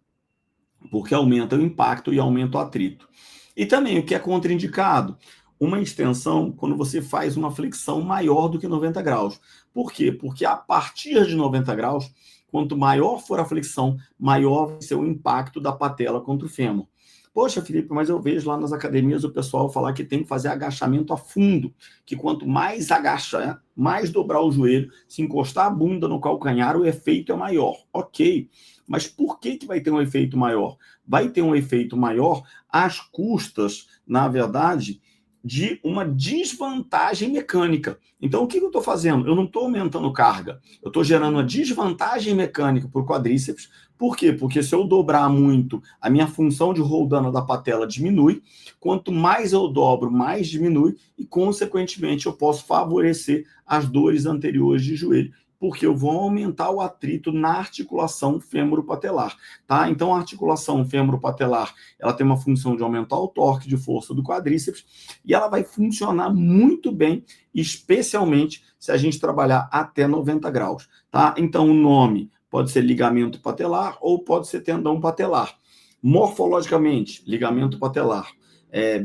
Porque aumenta o impacto e aumenta o atrito. E também o que é contraindicado? Uma extensão quando você faz uma flexão maior do que 90 graus. Por quê? Porque a partir de 90 graus, quanto maior for a flexão, maior vai ser o impacto da patela contra o fêmur. Poxa, Felipe, mas eu vejo lá nas academias o pessoal falar que tem que fazer agachamento a fundo, que quanto mais agachar, mais dobrar o joelho, se encostar a bunda no calcanhar, o efeito é maior. Ok, mas por que vai ter um efeito maior? Vai ter um efeito maior às custas, na verdade, de uma desvantagem mecânica. Então, o que eu estou fazendo? Eu não estou aumentando carga, eu estou gerando uma desvantagem mecânica para o quadríceps. Por quê? Porque se eu dobrar muito, a minha função de roldana da patela diminui. Quanto mais eu dobro, mais diminui e, consequentemente, eu posso favorecer as dores anteriores de joelho, porque eu vou aumentar o atrito na articulação fêmuro-patelar, tá? Então, a articulação fêmuro-patelar, ela tem uma função de aumentar o torque de força do quadríceps e ela vai funcionar muito bem, especialmente se a gente trabalhar até 90 graus, tá? Então, o nome pode ser ligamento patelar ou pode ser tendão patelar. Morfologicamente, ligamento patelar.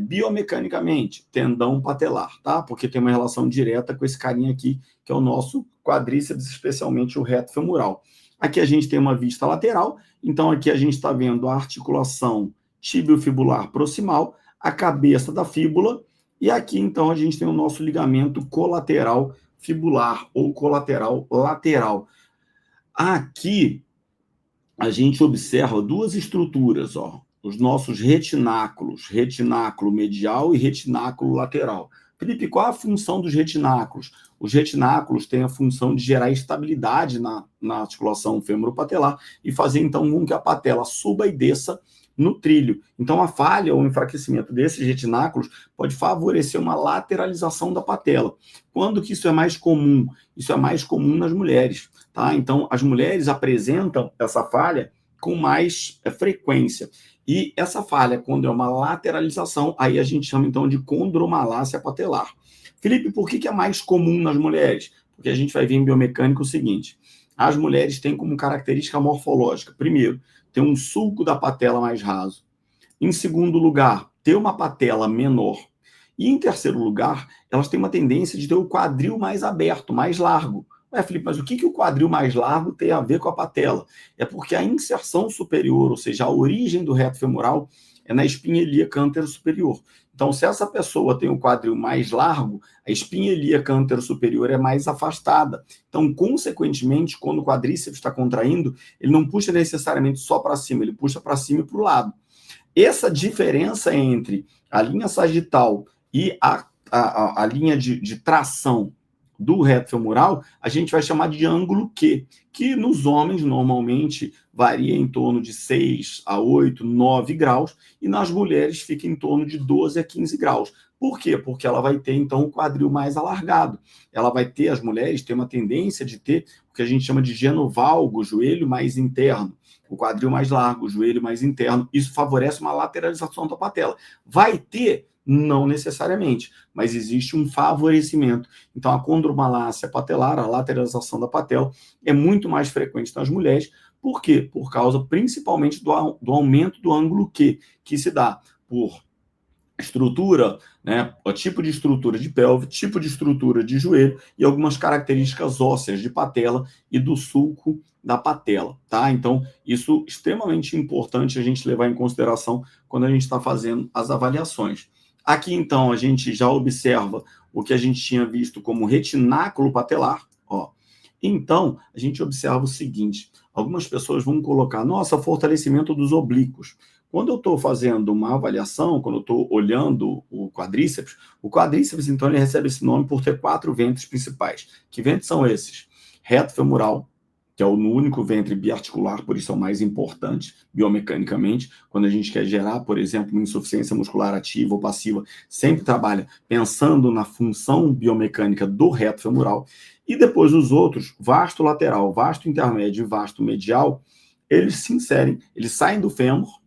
Biomecanicamente, tendão patelar, tá? Porque tem uma relação direta com esse carinha aqui, que é o nosso quadríceps, especialmente o reto femoral. Aqui a gente tem uma vista lateral, então aqui a gente está vendo a articulação tibiofibular proximal, a cabeça da fíbula, e aqui então a gente tem o nosso ligamento colateral fibular ou colateral lateral. Aqui a gente observa duas estruturas, ó, os nossos retináculos, retináculo medial e retináculo lateral. Felipe, qual a função dos retináculos? Os retináculos têm a função de gerar estabilidade na articulação fêmuro-patelar e fazer, então, com que a patela suba e desça no trilho. Então, a falha ou enfraquecimento desses retináculos pode favorecer uma lateralização da patela. Quando que isso é mais comum? Isso é mais comum nas mulheres, tá? Então, as mulheres apresentam essa falha com mais frequência. E essa falha, quando é uma lateralização, aí a gente chama, então, de condromalácia patelar. Felipe, por que é mais comum nas mulheres? Porque a gente vai ver em biomecânica o seguinte: as mulheres têm como característica morfológica, primeiro, ter um sulco da patela mais raso. Em segundo lugar, ter uma patela menor. E em terceiro lugar, elas têm uma tendência de ter o quadril mais aberto, mais largo. Felipe, mas o que o quadril mais largo tem a ver com a patela? É porque a inserção superior, ou seja, a origem do reto femoral, é na espinha ilíaca antero-superior. Então, se essa pessoa tem o quadril mais largo, a espinha ilíaca antero-superior é mais afastada. Então, consequentemente, quando o quadríceps está contraindo, ele não puxa necessariamente só para cima, ele puxa para cima e para o lado. Essa diferença entre a linha sagital e a linha de tração do reto femoral, a gente vai chamar de ângulo Q, que nos homens normalmente varia em torno de 6 a 8, 9 graus, e nas mulheres fica em torno de 12 a 15 graus. Por quê? Porque ela vai ter, então, o quadril mais alargado. Ela vai ter, as mulheres têm uma tendência de ter o que a gente chama de genovalgo, joelho mais interno, o quadril mais largo, o joelho mais interno. Isso favorece uma lateralização da patela. Vai ter? Não necessariamente, mas existe um favorecimento. Então, a condromalácia patelar, a lateralização da patela, é muito mais frequente nas mulheres. Por quê? Por causa, principalmente, do aumento do ângulo Q, que se dá por estrutura, né, o tipo de estrutura de pelve, tipo de estrutura de joelho e algumas características ósseas de patela e do sulco da patela, tá? Então, isso é extremamente importante a gente levar em consideração quando a gente está fazendo as avaliações. Aqui, então, a gente já observa o que a gente tinha visto como retináculo patelar, ó. Então, a gente observa o seguinte: algumas pessoas vão colocar, nossa, fortalecimento dos oblíquos. Quando eu estou fazendo uma avaliação, quando eu estou olhando o quadríceps, então, ele recebe esse nome por ter 4 ventres principais. Que ventres são esses? Reto femoral, que é o único ventre biarticular, por isso é o mais importante biomecanicamente. Quando a gente quer gerar, por exemplo, uma insuficiência muscular ativa ou passiva, sempre trabalha pensando na função biomecânica do reto femoral. E depois os outros, vasto lateral, vasto intermédio e vasto medial, eles se inserem, eles saem do fêmur,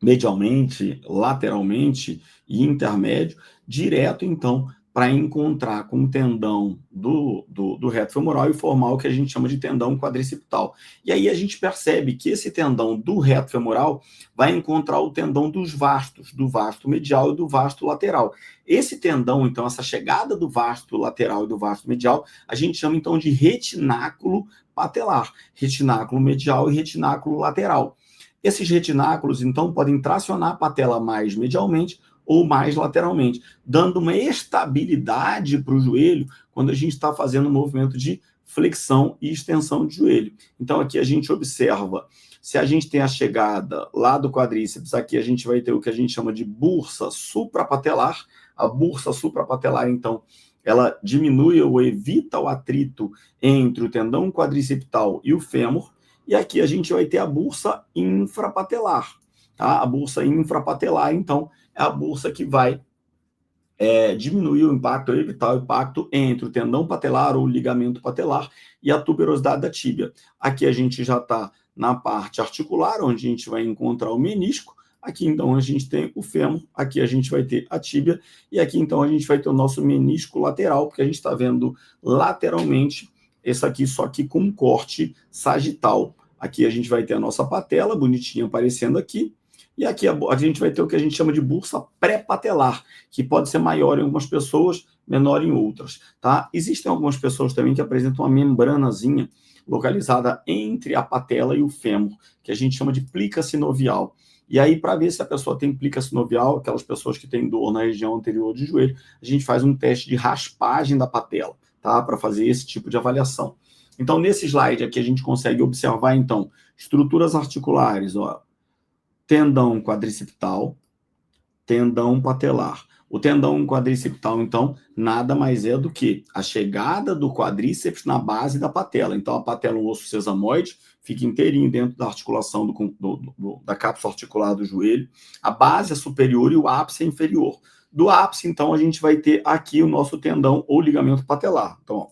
medialmente, lateralmente e intermédio, direto, então, para encontrar com o tendão do reto femoral e formar o que a gente chama de tendão quadricipital. E aí a gente percebe que esse tendão do reto femoral vai encontrar o tendão dos vastos, do vasto medial e do vasto lateral. Esse tendão, então, essa chegada do vasto lateral e do vasto medial, a gente chama, então, de retináculo patelar, retináculo medial e retináculo lateral. Esses retináculos, então, podem tracionar a patela mais medialmente ou mais lateralmente, dando uma estabilidade para o joelho quando a gente está fazendo um movimento de flexão e extensão de joelho. Então, aqui a gente observa, se a gente tem a chegada lá do quadríceps, aqui a gente vai ter o que a gente chama de bursa suprapatelar. A bursa suprapatelar, então, ela diminui ou evita o atrito entre o tendão quadricipital e o fêmur. E aqui a gente vai ter a bursa infrapatelar. Tá? A bursa infrapatelar, então, é a bursa que vai diminuir o impacto, evitar o impacto entre o tendão patelar ou ligamento patelar e a tuberosidade da tíbia. Aqui a gente já está na parte articular, onde a gente vai encontrar o menisco. Aqui, então, a gente tem o fêmur, aqui a gente vai ter a tíbia, e aqui, então, a gente vai ter o nosso menisco lateral, porque a gente está vendo lateralmente esse aqui, só que com um corte sagital. Aqui a gente vai ter a nossa patela, bonitinha aparecendo aqui, e aqui a gente vai ter o que a gente chama de bursa pré-patelar, que pode ser maior em algumas pessoas, menor em outras. Tá? Existem algumas pessoas também que apresentam uma membranazinha localizada entre a patela e o fêmur, que a gente chama de plica sinovial. E aí, para ver se a pessoa tem plica sinovial, aquelas pessoas que têm dor na região anterior do joelho, a gente faz um teste de raspagem da patela, tá? Para fazer esse tipo de avaliação. Então, nesse slide aqui, a gente consegue observar, então, estruturas articulares, ó, tendão quadricipital, tendão patelar. O tendão quadricipital, então, nada mais é do que a chegada do quadríceps na base da patela. Então, a patela é um osso sesamoide, fica inteirinho dentro da articulação da cápsula articular do joelho. A base é superior e o ápice é inferior. Do ápice, então, a gente vai ter aqui o nosso tendão ou ligamento patelar. Então, ó,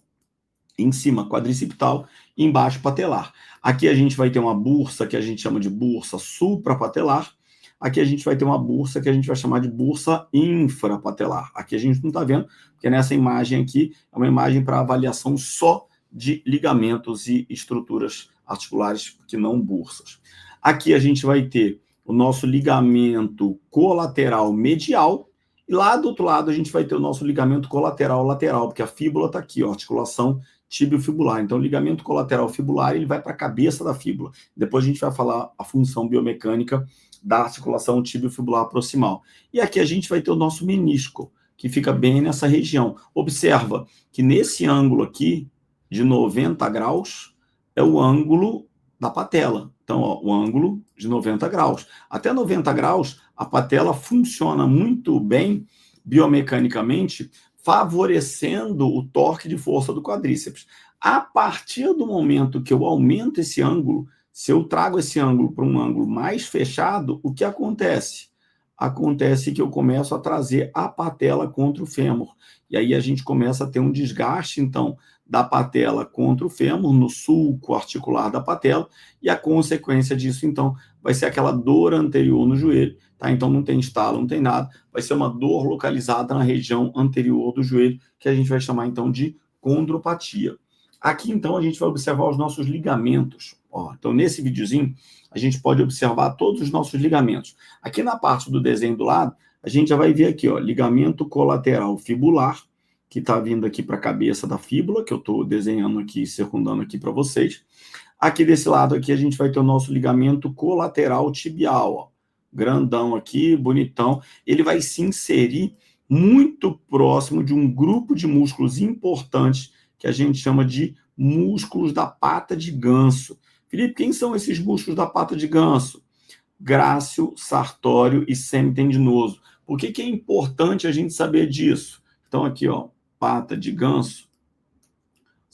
em cima, quadricipital, embaixo, patelar. Aqui a gente vai ter uma bursa que a gente chama de bursa suprapatelar. Aqui a gente vai ter uma bursa que a gente vai chamar de bursa infrapatelar. Aqui a gente não está vendo, porque nessa imagem aqui é uma imagem para avaliação só de ligamentos e estruturas articulares, que não bursas. Aqui a gente vai ter o nosso ligamento colateral medial, e lá do outro lado a gente vai ter o nosso ligamento colateral lateral, porque a fíbula está aqui, ó, articulação tíbio-fibular. Então, o ligamento colateral fibular, ele vai para a cabeça da fíbula. Depois a gente vai falar a função biomecânica da articulação tíbio-fibular proximal. E aqui a gente vai ter o nosso menisco, que fica bem nessa região. Observa que nesse ângulo aqui, de 90 graus, é o ângulo da patela. Então, ó, o ângulo de 90 graus. Até 90 graus, a patela funciona muito bem biomecanicamente, favorecendo o torque de força do quadríceps. A partir do momento que eu aumento esse ângulo, se eu trago esse ângulo para um ângulo mais fechado, o que acontece? Acontece que eu começo a trazer a patela contra o fêmur. E aí a gente começa a ter um desgaste, então, da patela contra o fêmur, no sulco articular da patela, e a consequência disso, então, vai ser aquela dor anterior no joelho, tá? Então não tem estalo, não tem nada, vai ser uma dor localizada na região anterior do joelho, que a gente vai chamar, então, de condropatia. Aqui, então, a gente vai observar os nossos ligamentos. Ó, então, nesse videozinho, a gente pode observar todos os nossos ligamentos. Aqui na parte do desenho do lado, a gente já vai ver aqui, ó, ligamento colateral fibular, que está vindo aqui para a cabeça da fíbula, que eu estou desenhando aqui, circundando aqui para vocês. Aqui desse lado aqui, a gente vai ter o nosso ligamento colateral tibial, ó, grandão aqui, bonitão. Ele vai se inserir muito próximo de um grupo de músculos importantes que a gente chama de músculos da pata de ganso. Felipe, quem são esses músculos da pata de ganso? Grácil, sartório e semitendinoso. Por que é importante a gente saber disso? Então, aqui, ó, pata de ganso,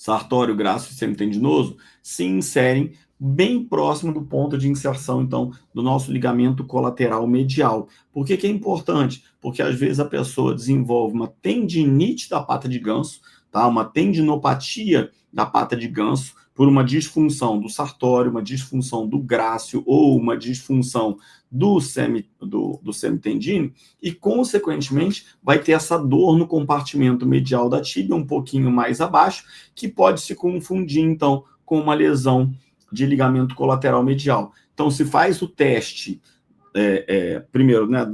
sartório, grácil e semitendinoso, se inserem bem próximo do ponto de inserção, então, do nosso ligamento colateral medial. Por que que é importante? Porque, às vezes, a pessoa desenvolve uma tendinite da pata de ganso, tá? Uma tendinopatia da pata de ganso, por uma disfunção do sartório, uma disfunção do grácil ou uma disfunção do semitendine e, consequentemente, vai ter essa dor no compartimento medial da tíbia, um pouquinho mais abaixo, que pode se confundir, então, com uma lesão de ligamento colateral medial. Então, se faz o teste, primeiro, né,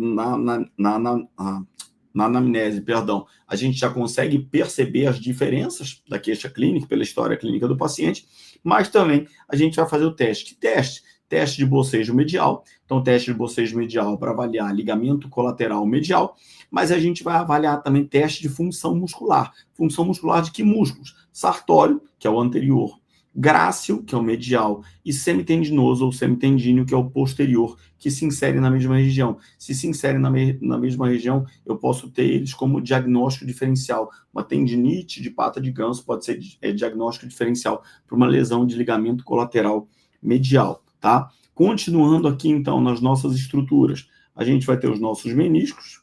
na anamnese, perdão, a gente já consegue perceber as diferenças da queixa clínica, pela história clínica do paciente, mas também a gente vai fazer o teste. Que teste? Teste de bocejo medial. Então, teste de bocejo medial para avaliar ligamento colateral medial, mas a gente vai avaliar também teste de função muscular. Função muscular de que músculos? Sartório, que é o anterior, grácil, que é o medial, e semitendinoso ou semitendíneo, que é o posterior, que se insere na mesma região. Se insere na mesma região, eu posso ter eles como diagnóstico diferencial. Uma tendinite de pata de ganso pode ser diagnóstico diferencial para uma lesão de ligamento colateral medial, tá? Continuando aqui, então, nas nossas estruturas, a gente vai ter os nossos meniscos.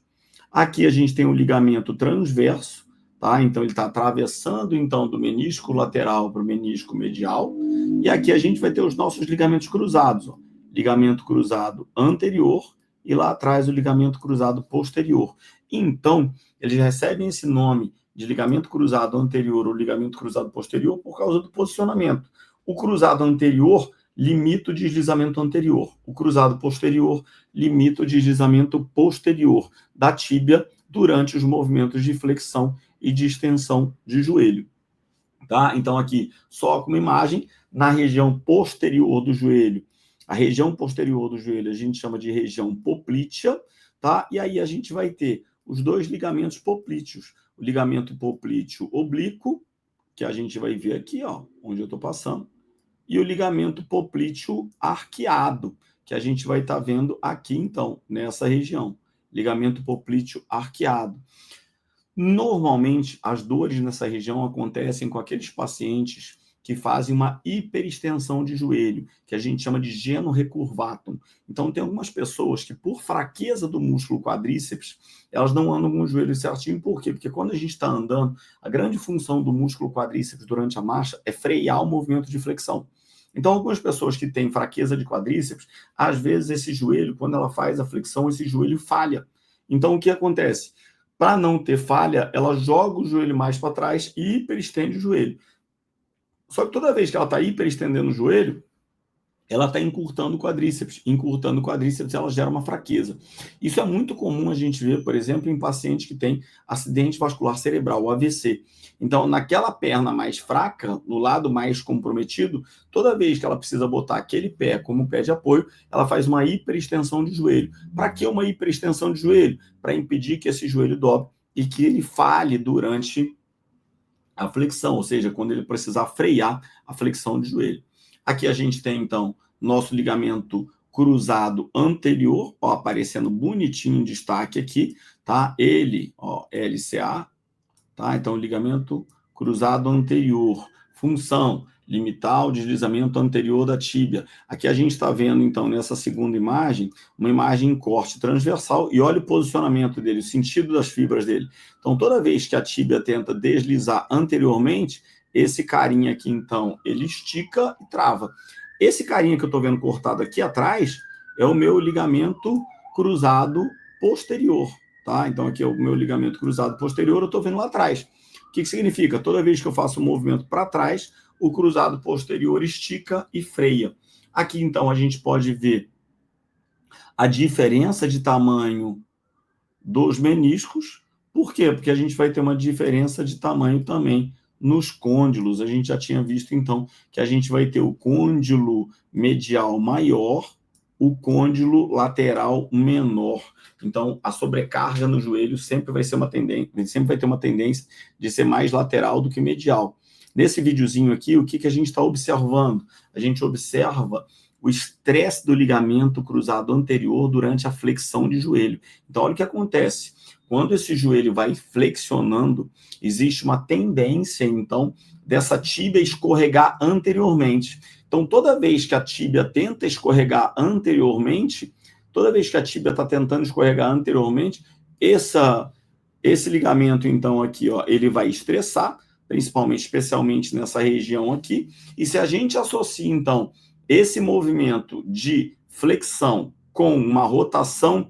Aqui a gente tem o ligamento transverso, tá? Então, ele está atravessando, então, do menisco lateral para o menisco medial. E aqui a gente vai ter os nossos ligamentos cruzados, ó. Ligamento cruzado anterior e lá atrás o ligamento cruzado posterior. Então, eles recebem esse nome de ligamento cruzado anterior ou ligamento cruzado posterior por causa do posicionamento. O cruzado anterior limita o deslizamento anterior. O cruzado posterior limita o deslizamento posterior da tíbia durante os movimentos de flexão e de extensão de joelho. Tá? Então, aqui, só com uma imagem, na região posterior do joelho, a região posterior do joelho a gente chama de região poplítea, tá? E aí a gente vai ter os dois ligamentos poplíteos. O ligamento poplíteo oblíquo, que a gente vai ver aqui, ó, onde eu estou passando, e o ligamento poplíteo arqueado, que a gente vai estar vendo aqui, então, nessa região. Ligamento poplíteo arqueado. Normalmente, as dores nessa região acontecem com aqueles pacientes que fazem uma hiperextensão de joelho, que a gente chama de geno recurvatum. Então, tem algumas pessoas que, por fraqueza do músculo quadríceps, elas não andam com o joelho certinho. Por quê? Porque quando a gente está andando, a grande função do músculo quadríceps durante a marcha é frear o movimento de flexão. Então, algumas pessoas que têm fraqueza de quadríceps, às vezes esse joelho, quando ela faz a flexão, esse joelho falha. Então, o que acontece? Para não ter falha, ela joga o joelho mais para trás e hiperestende o joelho. Só que toda vez que ela está hiperestendendo o joelho, ela está encurtando o quadríceps. Encurtando o quadríceps, ela gera uma fraqueza. Isso é muito comum a gente ver, por exemplo, em pacientes que têm acidente vascular cerebral, o AVC. Então, naquela perna mais fraca, no lado mais comprometido, toda vez que ela precisa botar aquele pé como pé de apoio, ela faz uma hiperextensão de joelho. Para que uma hiperextensão de joelho? Para impedir que esse joelho dobre e que ele falhe durante a flexão, ou seja, quando ele precisar frear a flexão de joelho. Aqui a gente tem, então, nosso ligamento cruzado anterior, ó, aparecendo bonitinho em destaque aqui, tá? Ele, ó, LCA, tá? Então, ligamento cruzado anterior. Função, limitar o deslizamento anterior da tíbia. Aqui a gente está vendo, então, nessa segunda imagem, uma imagem em corte transversal, e olha o posicionamento dele, o sentido das fibras dele. Então, toda vez que a tíbia tenta deslizar anteriormente, esse carinha aqui, então, ele estica e trava. Esse carinha que eu estou vendo cortado aqui atrás é o meu ligamento cruzado posterior, tá? Então, aqui é o meu ligamento cruzado posterior, eu estou vendo lá atrás. O que significa? Toda vez que eu faço um movimento para trás, o cruzado posterior estica e freia. Aqui, então, a gente pode ver a diferença de tamanho dos meniscos. Por quê? Porque a gente vai ter uma diferença de tamanho também nos côndilos. A gente já tinha visto, então, que a gente vai ter o côndilo medial maior, o côndilo lateral menor. Então, a sobrecarga no joelho sempre vai ser uma tendência, sempre vai ter uma tendência de ser mais lateral do que medial. Nesse videozinho aqui, o que a gente está observando? A gente observa o estresse do ligamento cruzado anterior durante a flexão de joelho. Então, olha o que acontece. quando esse joelho vai flexionando, existe uma tendência, então, dessa tíbia escorregar anteriormente. Então, toda vez que a tíbia tenta escorregar anteriormente, toda vez que a tíbia está tentando escorregar anteriormente, esse ligamento, então, aqui, ó, ele vai estressar, principalmente, especialmente nessa região aqui, e se a gente associa, então, esse movimento de flexão com uma rotação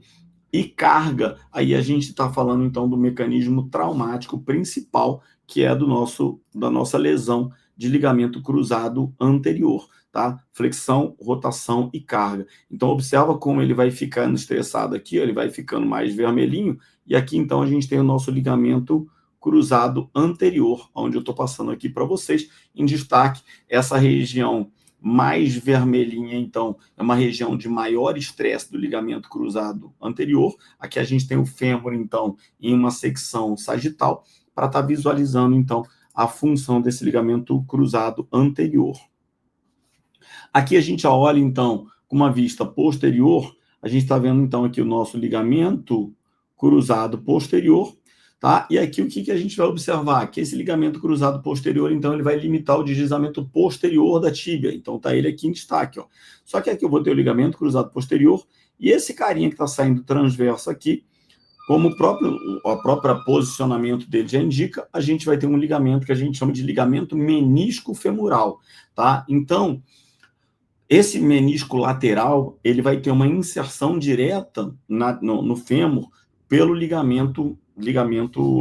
e carga, aí a gente está falando, então, do mecanismo traumático principal, que é da nossa lesão de ligamento cruzado anterior, tá? Flexão, rotação e carga. Então, observa como ele vai ficando estressado aqui, ele vai ficando mais vermelhinho, e aqui, então, a gente tem o nosso ligamento cruzado anterior, onde eu estou passando aqui para vocês, em destaque, essa região mais vermelhinha, então, é uma região de maior estresse do ligamento cruzado anterior. Aqui a gente tem o fêmur, então, em uma secção sagital, para estar visualizando, então, a função desse ligamento cruzado anterior. Aqui a gente olha, então, com uma vista posterior, a gente está vendo, então, aqui o nosso ligamento cruzado posterior, tá? E aqui o que a gente vai observar? Que esse ligamento cruzado posterior, então, ele vai limitar o deslizamento posterior da tíbia. Então, tá ele aqui em destaque, ó. Só que aqui eu vou ter o ligamento cruzado posterior e esse carinha que está saindo transverso aqui, como o próprio posicionamento dele já indica, a gente vai ter um ligamento que a gente chama de ligamento menisco femoral, tá? Então, esse menisco lateral, ele vai ter uma inserção direta no fêmur pelo ligamento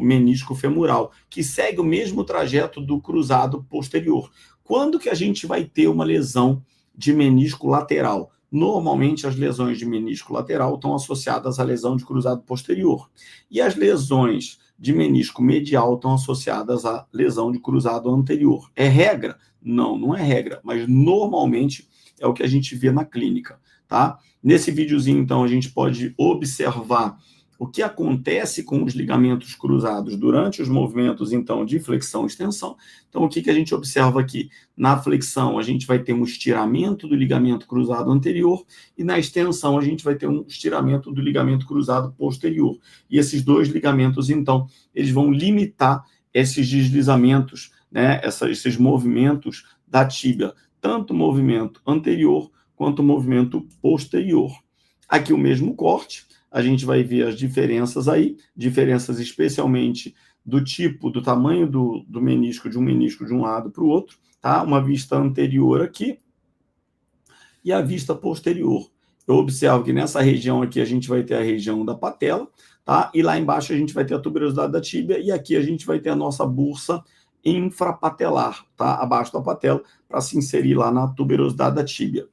menisco femoral, que segue o mesmo trajeto do cruzado posterior. Quando que a gente vai ter uma lesão de menisco lateral? Normalmente, as lesões de menisco lateral estão associadas à lesão de cruzado posterior. E as lesões de menisco medial estão associadas à lesão de cruzado anterior. É regra? Não, não é regra, mas normalmente é o que a gente vê na clínica, tá? Nesse videozinho, então, a gente pode observar o que acontece com os ligamentos cruzados durante os movimentos, então, de flexão e extensão. Então, o que a gente observa aqui? Na flexão, a gente vai ter um estiramento do ligamento cruzado anterior e na extensão, a gente vai ter um estiramento do ligamento cruzado posterior. E esses dois ligamentos, então, eles vão limitar esses deslizamentos, né, esses movimentos da tíbia, tanto o movimento anterior quanto o movimento posterior. Aqui o mesmo corte, a gente vai ver as diferenças aí, diferenças especialmente do tipo, do tamanho do menisco de um lado para o outro, tá? Uma vista anterior aqui e a vista posterior. Eu observo que nessa região aqui a gente vai ter a região da patela, tá? E lá embaixo a gente vai ter a tuberosidade da tíbia e aqui a gente vai ter a nossa bursa infrapatelar, tá? Abaixo da patela, para se inserir lá na tuberosidade da tíbia.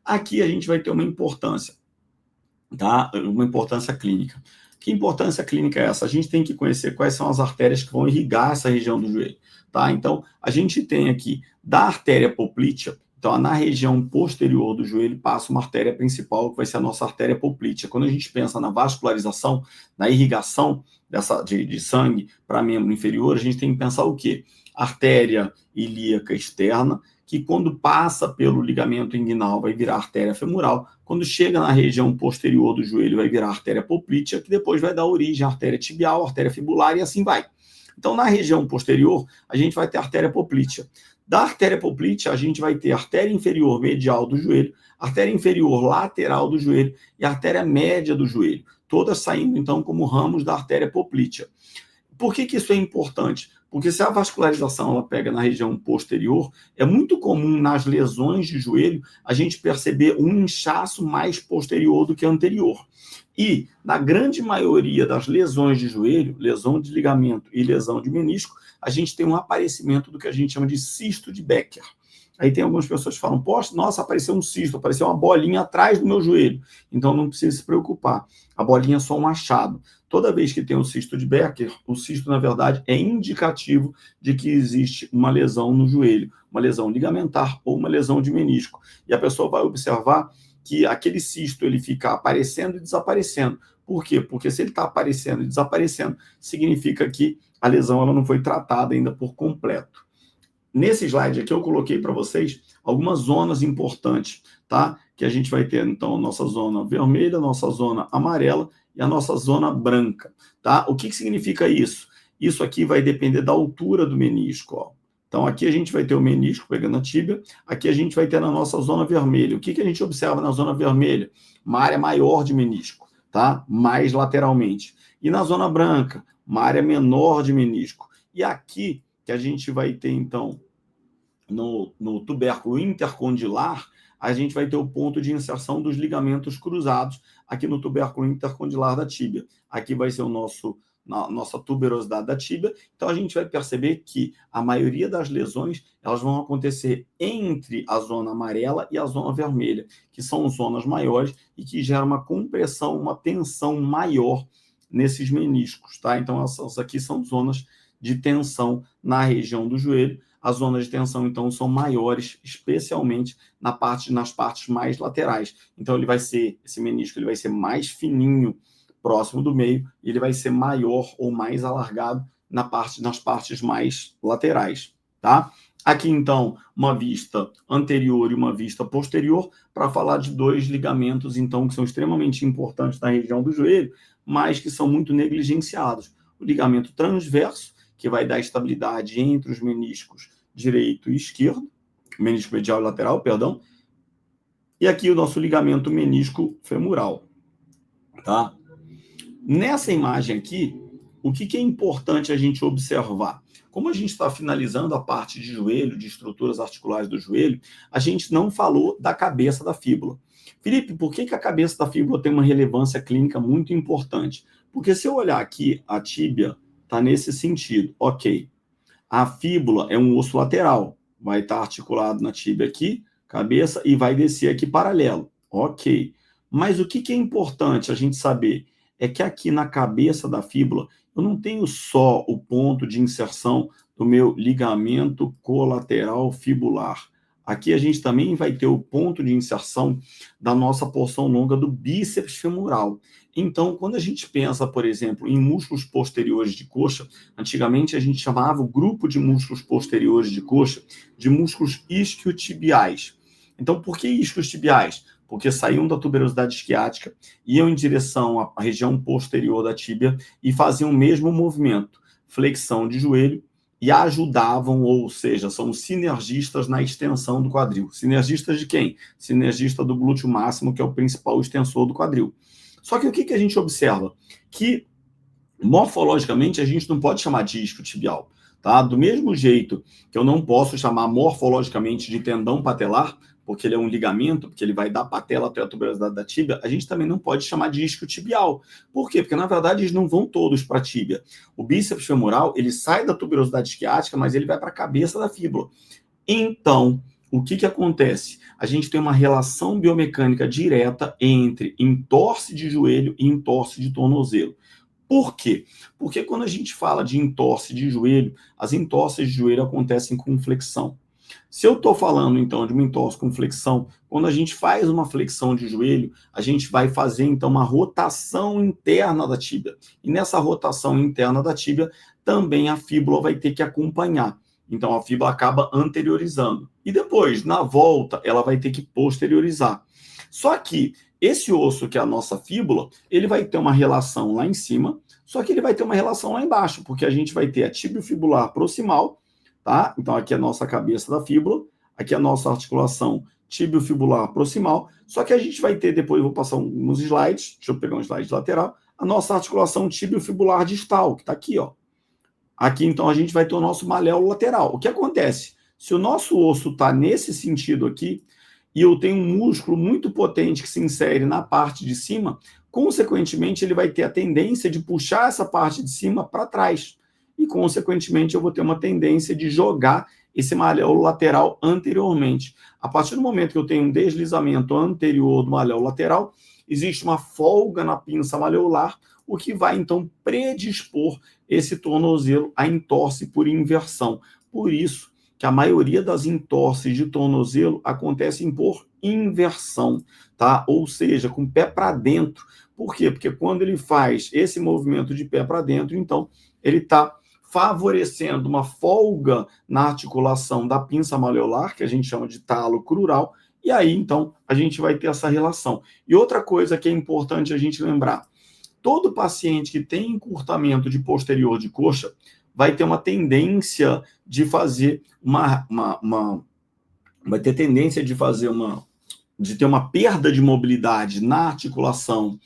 Aqui a gente vai ter uma importância, tá? Uma importância clínica. Que importância clínica é essa? A gente tem que conhecer quais são as artérias que vão irrigar essa região do joelho, tá? Então, a gente tem aqui da artéria poplítea, então, na região posterior do joelho passa uma artéria principal, que vai ser a nossa artéria poplítea. Quando a gente pensa na vascularização, na irrigação de sangue para membro inferior, a gente tem que pensar o quê? Artéria ilíaca externa, que quando passa pelo ligamento inguinal vai virar artéria femoral, quando chega na região posterior do joelho vai virar artéria poplítea, que depois vai dar origem à artéria tibial, artéria fibular e assim vai. Então, na região posterior, a gente vai ter artéria poplítea. Da artéria poplítea, a gente vai ter artéria inferior medial do joelho, artéria inferior lateral do joelho e artéria média do joelho, todas saindo, então, como ramos da artéria poplítea. Por que isso é importante? Porque se a vascularização ela pega na região posterior, é muito comum nas lesões de joelho a gente perceber um inchaço mais posterior do que anterior. E, na grande maioria das lesões de joelho, lesão de ligamento e lesão de menisco, a gente tem um aparecimento do que a gente chama de cisto de Becker. Aí tem algumas pessoas que falam, poxa, nossa, apareceu um cisto, apareceu uma bolinha atrás do meu joelho. Então não precisa se preocupar. A bolinha é só um achado. Toda vez que tem um cisto de Becker, o cisto, na verdade, é indicativo de que existe uma lesão no joelho, uma lesão ligamentar ou uma lesão de menisco. E a pessoa vai observar que aquele cisto ele fica aparecendo e desaparecendo. Por quê? Porque se ele está aparecendo e desaparecendo, significa que a lesão ela não foi tratada ainda por completo. Nesse slide aqui eu coloquei para vocês algumas zonas importantes, tá? Que a gente vai ter, então, nossa zona vermelha, nossa zona amarela e a nossa zona branca, tá? O que significa isso? Isso aqui vai depender da altura do menisco, ó. Então, aqui a gente vai ter o menisco pegando a tíbia, aqui a gente vai ter na nossa zona vermelha. O que a gente observa na zona vermelha? Uma área maior de menisco, tá? Mais lateralmente. E na zona branca, uma área menor de menisco. E aqui que a gente vai ter, então, no tubérculo intercondilar, a gente vai ter o ponto de inserção dos ligamentos cruzados aqui no tubérculo intercondilar da tíbia. Aqui vai ser nossa tuberosidade da tíbia. Então, a gente vai perceber que a maioria das lesões elas vão acontecer entre a zona amarela e a zona vermelha, que são zonas maiores e que geram uma compressão, uma tensão maior nesses meniscos, tá? Então, essas aqui são zonas de tensão na região do joelho. As zonas de tensão, então, são maiores, especialmente nas partes mais laterais. Então, esse menisco ele vai ser mais fininho próximo do meio, e ele vai ser maior ou mais alargado nas partes mais laterais, tá? Aqui, então, uma vista anterior e uma vista posterior, para falar de dois ligamentos, então, que são extremamente importantes na região do joelho, mas que são muito negligenciados. O ligamento transverso, que vai dar estabilidade entre os meniscos direito e esquerdo, menisco medial e lateral, perdão, e aqui o nosso ligamento menisco femoral, tá? Nessa imagem aqui, o que é importante a gente observar? Como a gente está finalizando a parte de joelho, de estruturas articulares do joelho, a gente não falou da cabeça da fíbula. Felipe, por que a cabeça da fíbula tem uma relevância clínica muito importante? Porque se eu olhar aqui, a tíbia está nesse sentido, ok. A fíbula é um osso lateral, vai estar articulado na tíbia aqui, cabeça, e vai descer aqui paralelo, ok. Mas o que é importante a gente saber? É que aqui na cabeça da fíbula, eu não tenho só o ponto de inserção do meu ligamento colateral fibular. Aqui a gente também vai ter o ponto de inserção da nossa porção longa do bíceps femoral. Então, quando a gente pensa, por exemplo, em músculos posteriores de coxa, antigamente a gente chamava o grupo de músculos posteriores de coxa de músculos isquiotibiais. Então, por que isquiotibiais? Porque saíam da tuberosidade isquiática, iam em direção à região posterior da tíbia e faziam o mesmo movimento, flexão de joelho, e ajudavam, ou seja, são sinergistas na extensão do quadril. Sinergistas de quem? Sinergista do glúteo máximo, que é o principal extensor do quadril. Só que o que a gente observa? Que, morfologicamente, a gente não pode chamar de isquiotibial. Tá? Do mesmo jeito que eu não posso chamar morfologicamente de tendão patelar, porque ele é um ligamento, porque ele vai da patela até a tuberosidade da tíbia, a gente também não pode chamar de isquiotibial. Por quê? Porque, na verdade, eles não vão todos para a tíbia. O bíceps femoral, ele sai da tuberosidade isquiática, mas ele vai para a cabeça da fíbula. Então, o que acontece? A gente tem uma relação biomecânica direta entre entorse de joelho e entorse de tornozelo. Por quê? Porque quando a gente fala de entorse de joelho, as entorses de joelho acontecem com flexão. Se eu estou falando, então, de uma entorse com flexão, quando a gente faz uma flexão de joelho, a gente vai fazer, então, uma rotação interna da tíbia. E nessa rotação interna da tíbia, também a fíbula vai ter que acompanhar. Então, a fíbula acaba anteriorizando. E depois, na volta, ela vai ter que posteriorizar. Só que esse osso, que é a nossa fíbula, ele vai ter uma relação lá em cima, só que ele vai ter uma relação lá embaixo, porque a gente vai ter a tibiofibular proximal, tá? Então, aqui é a nossa cabeça da fíbula, aqui é a nossa articulação tibiofibular proximal, só que a gente vai ter, depois eu vou passar uns slides, deixa eu pegar um slide lateral, a nossa articulação tibiofibular distal, que está aqui, ó. Aqui, então, a gente vai ter o nosso maléolo lateral. O que acontece? Se o nosso osso está nesse sentido aqui, e eu tenho um músculo muito potente que se insere na parte de cima, consequentemente, ele vai ter a tendência de puxar essa parte de cima para trás. E, consequentemente, eu vou ter uma tendência de jogar esse maléolo lateral anteriormente. A partir do momento que eu tenho um deslizamento anterior do maléolo lateral, existe uma folga na pinça maleolar, o que vai, então, predispor esse tornozelo à entorse por inversão. Por isso que a maioria das entorses de tornozelo acontecem por inversão, tá? Ou seja, com o pé para dentro. Por quê? Porque quando ele faz esse movimento de pé para dentro, então, ele está favorecendo uma folga na articulação da pinça maleolar, que a gente chama de talo crural, e aí, então, a gente vai ter essa relação. E outra coisa que é importante a gente lembrar, todo paciente que tem encurtamento de posterior de coxa vai ter uma tendência de fazer vai ter tendência de fazer de ter uma perda de mobilidade na articulação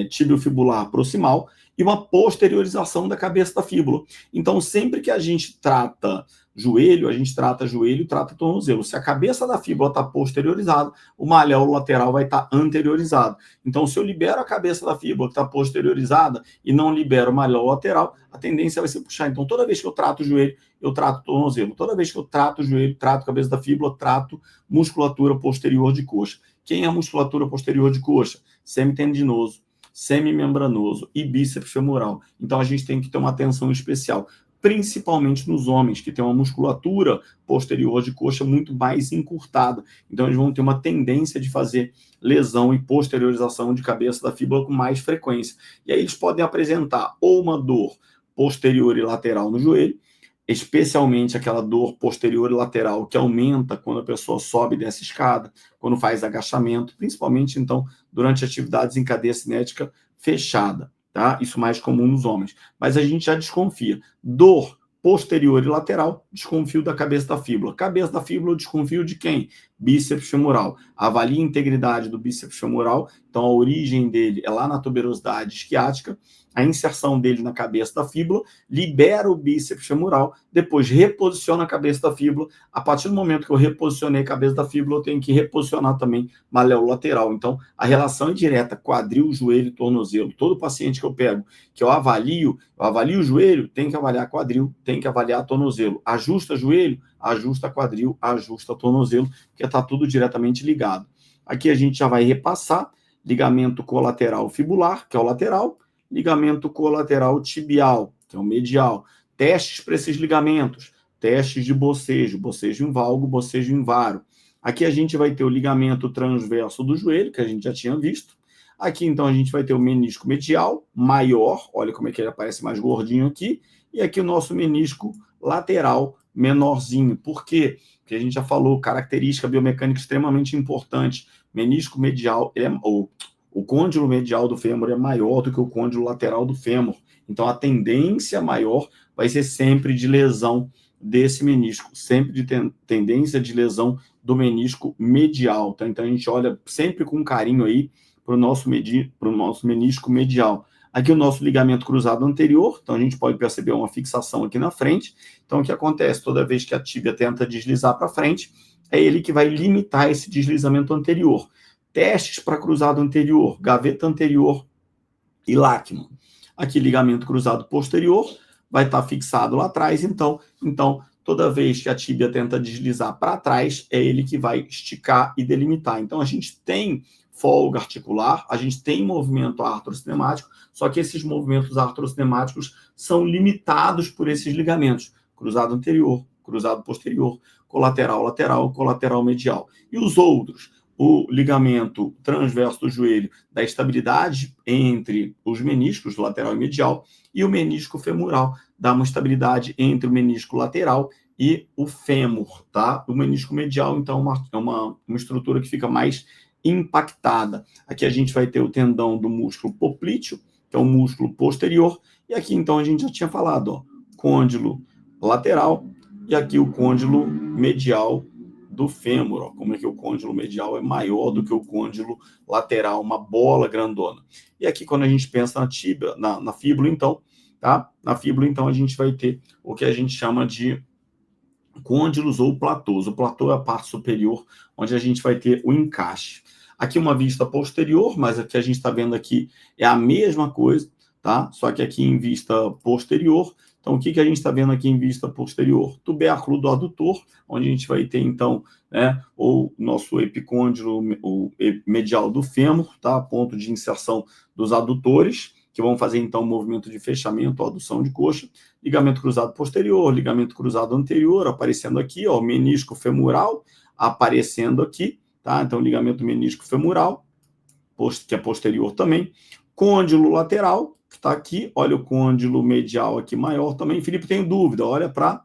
tibiofibular proximal e uma posteriorização da cabeça da fíbula. Então, sempre que a gente trata joelho, a gente trata joelho e trata tornozelo. Se a cabeça da fíbula está posteriorizada, o malléolo lateral vai estar anteriorizado. Então, se eu libero a cabeça da fíbula que está posteriorizada e não libero o malléolo lateral, a tendência vai ser puxar. Então, toda vez que eu trato o joelho, eu trato o tornozelo. Toda vez que eu trato o joelho, trato a cabeça da fíbula, trato musculatura posterior de coxa. Quem é a musculatura posterior de coxa? Semitendinoso, semimembranoso e bíceps femoral. Então, a gente tem que ter uma atenção especial, principalmente nos homens, que têm uma musculatura posterior de coxa muito mais encurtada. Então, eles vão ter uma tendência de fazer lesão e posteriorização de cabeça da fíbula com mais frequência. E aí eles podem apresentar ou uma dor posterior e lateral no joelho, especialmente aquela dor posterior e lateral que aumenta quando a pessoa sobe dessa escada, quando faz agachamento, principalmente, então, durante atividades em cadeia cinética fechada, tá? Isso mais comum nos homens. Mas a gente já desconfia. Dor posterior e lateral, desconfio da cabeça da fíbula. Cabeça da fíbula, eu desconfio de quem? Bíceps femoral. Avalie a integridade do bíceps femoral, então a origem dele é lá na tuberosidade isquiática, a inserção dele na cabeça da fíbula, libera o bíceps femoral, depois reposiciona a cabeça da fíbula. A partir do momento que eu reposicionei a cabeça da fíbula, eu tenho que reposicionar também malléolo lateral. Então, a relação é direta, quadril, joelho, tornozelo. Todo paciente que eu pego, que eu avalio o joelho, tem que avaliar quadril, tem que avaliar tornozelo. Ajusta joelho, ajusta quadril, ajusta tornozelo, porque está tudo diretamente ligado. Aqui a gente já vai repassar ligamento colateral fibular, que é o lateral, ligamento colateral tibial, que é o medial. Testes para esses ligamentos, testes de bocejo, bocejo em valgo, bocejo em varo. Aqui a gente vai ter o ligamento transverso do joelho, que a gente já tinha visto. Aqui, então, a gente vai ter o menisco medial, maior, olha como é que ele aparece mais gordinho aqui, e aqui o nosso menisco lateral, menorzinho. Por quê? Porque a gente já falou, característica biomecânica extremamente importante, menisco medial, o côndilo medial do fêmur é maior do que o côndilo lateral do fêmur. Então, a tendência maior vai ser sempre de lesão desse menisco, sempre de tendência de lesão do menisco medial. Tá? Então, a gente olha sempre com carinho aí para o nosso menisco medial. Aqui o nosso ligamento cruzado anterior, então a gente pode perceber uma fixação aqui na frente. Então, o que acontece? Toda vez que a tíbia tenta deslizar para frente, é ele que vai limitar esse deslizamento anterior. Testes para cruzado anterior, gaveta anterior e lácmon. Aqui, ligamento cruzado posterior, vai estar fixado lá atrás, então toda vez que a tíbia tenta deslizar para trás, é ele que vai esticar e delimitar. Então, a gente tem folga articular, a gente tem movimento artrocinemático, só que esses movimentos artrocinemáticos são limitados por esses ligamentos, cruzado anterior, cruzado posterior, colateral lateral, colateral medial. E os outros? O ligamento transverso do joelho dá estabilidade entre os meniscos lateral e medial, e o menisco femoral dá uma estabilidade entre o menisco lateral e o fêmur, tá? O menisco medial, então, é uma estrutura que fica mais impactada. Aqui a gente vai ter o tendão do músculo poplíteo, que é o músculo posterior, e aqui, então, a gente já tinha falado, ó, côndilo lateral, e aqui o côndilo medial do fêmur, ó, como é que o côndilo medial é maior do que o côndilo lateral, uma bola grandona. E aqui, quando a gente pensa na tíbia, na fíbula, então, tá? Na fíbula, então, a gente vai ter o que a gente chama de côndilos ou platôs. O platô é a parte superior, onde a gente vai ter o encaixe. Aqui uma vista posterior, mas o que a gente está vendo aqui é a mesma coisa, tá? Só que aqui em vista posterior. Então, o que a gente está vendo aqui em vista posterior? Tubérculo do adutor, onde a gente vai ter, então, né, o nosso epicôndilo, o medial do fêmur, tá? Ponto de inserção dos adutores, que vão fazer, então, o movimento de fechamento ou adução de coxa. Ligamento cruzado posterior, ligamento cruzado anterior, aparecendo aqui, ó, menisco femoral, aparecendo aqui, tá? Então, ligamento menisco femoral, que é posterior também. Côndilo lateral, que está aqui, olha o côndilo medial aqui maior também. Felipe, tem dúvida, olha para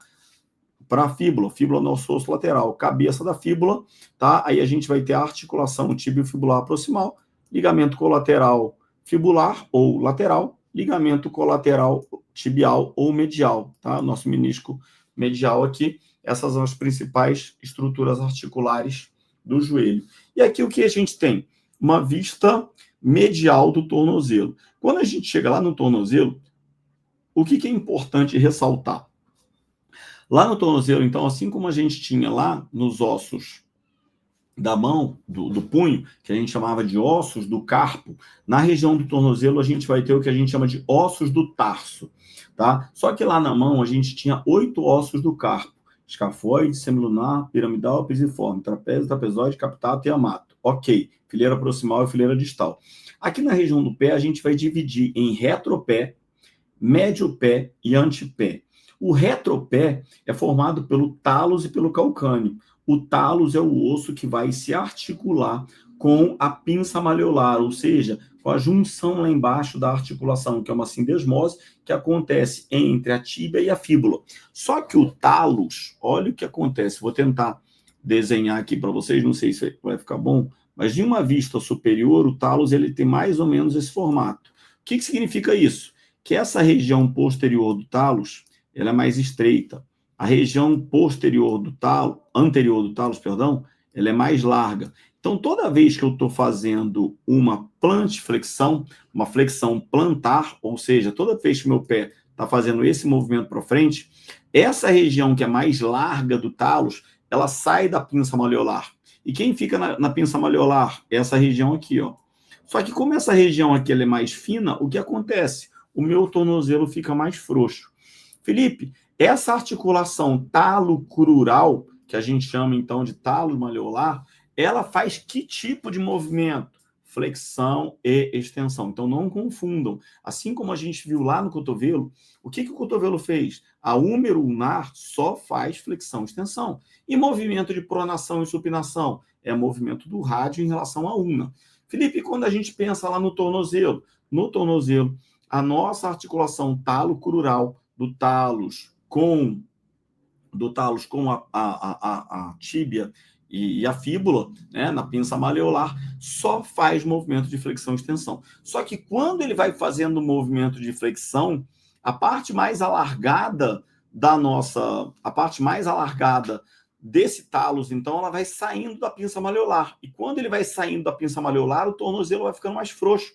a fíbula nosso osso lateral, cabeça da fíbula, tá? Aí a gente vai ter a articulação tibiofibular proximal, ligamento colateral fibular ou lateral, ligamento colateral tibial ou medial, tá? Nosso menisco medial aqui, essas são as principais estruturas articulares do joelho. E aqui o que a gente tem? Uma vista medial do tornozelo. Quando a gente chega lá no tornozelo, o que é importante ressaltar? Lá no tornozelo, então, assim como a gente tinha lá nos ossos da mão, do punho, que a gente chamava de ossos do carpo, na região do tornozelo a gente vai ter o que a gente chama de ossos do tarso, tá? Só que lá na mão a gente tinha 8 ossos do carpo: escafoide, semilunar, piramidal, pisiforme, trapézio, trapezoide, captato e amato. Ok, fileira proximal e fileira distal. Aqui na região do pé a gente vai dividir em retropé, médio pé e antepé. O retropé é formado pelo talos e pelo calcâneo. O talos é o osso que vai se articular com a pinça malleolar, ou seja, com a junção lá embaixo da articulação, que é uma sindesmose que acontece entre a tíbia e a fíbula. Só que o talos, olha o que acontece, vou tentar desenhar aqui para vocês, não sei se vai ficar bom, mas de uma vista superior, o talos ele tem mais ou menos esse formato. O que significa isso? Que essa região posterior do talos, ela é mais estreita. A região posterior do talos, anterior do talos, perdão, ela é mais larga. Então, toda vez que eu estou fazendo uma plantiflexão, uma flexão plantar, ou seja, toda vez que meu pé está fazendo esse movimento para frente, essa região que é mais larga do talos, ela sai da pinça malleolar. E quem fica na pinça malleolar? Essa região aqui, ó. Só que como essa região aqui ela é mais fina, o que acontece? O meu tornozelo fica mais frouxo. Felipe, essa articulação talo-crural, que a gente chama então de talo malleolar, ela faz que tipo de movimento? Flexão e extensão. Então não confundam. Assim como a gente viu lá no cotovelo, o que o cotovelo fez? A húmero ulnar só faz flexão e extensão. E movimento de pronação e supinação? É movimento do rádio em relação à ulna. Felipe, quando a gente pensa lá no tornozelo, a nossa articulação talo-crural do talos com a tíbia e a fíbula, né, na pinça malleolar, só faz movimento de flexão e extensão. Só que quando ele vai fazendo o movimento de flexão, a parte mais alargada desse talos, então, ela vai saindo da pinça malleolar. E quando ele vai saindo da pinça malleolar, o tornozelo vai ficando mais frouxo.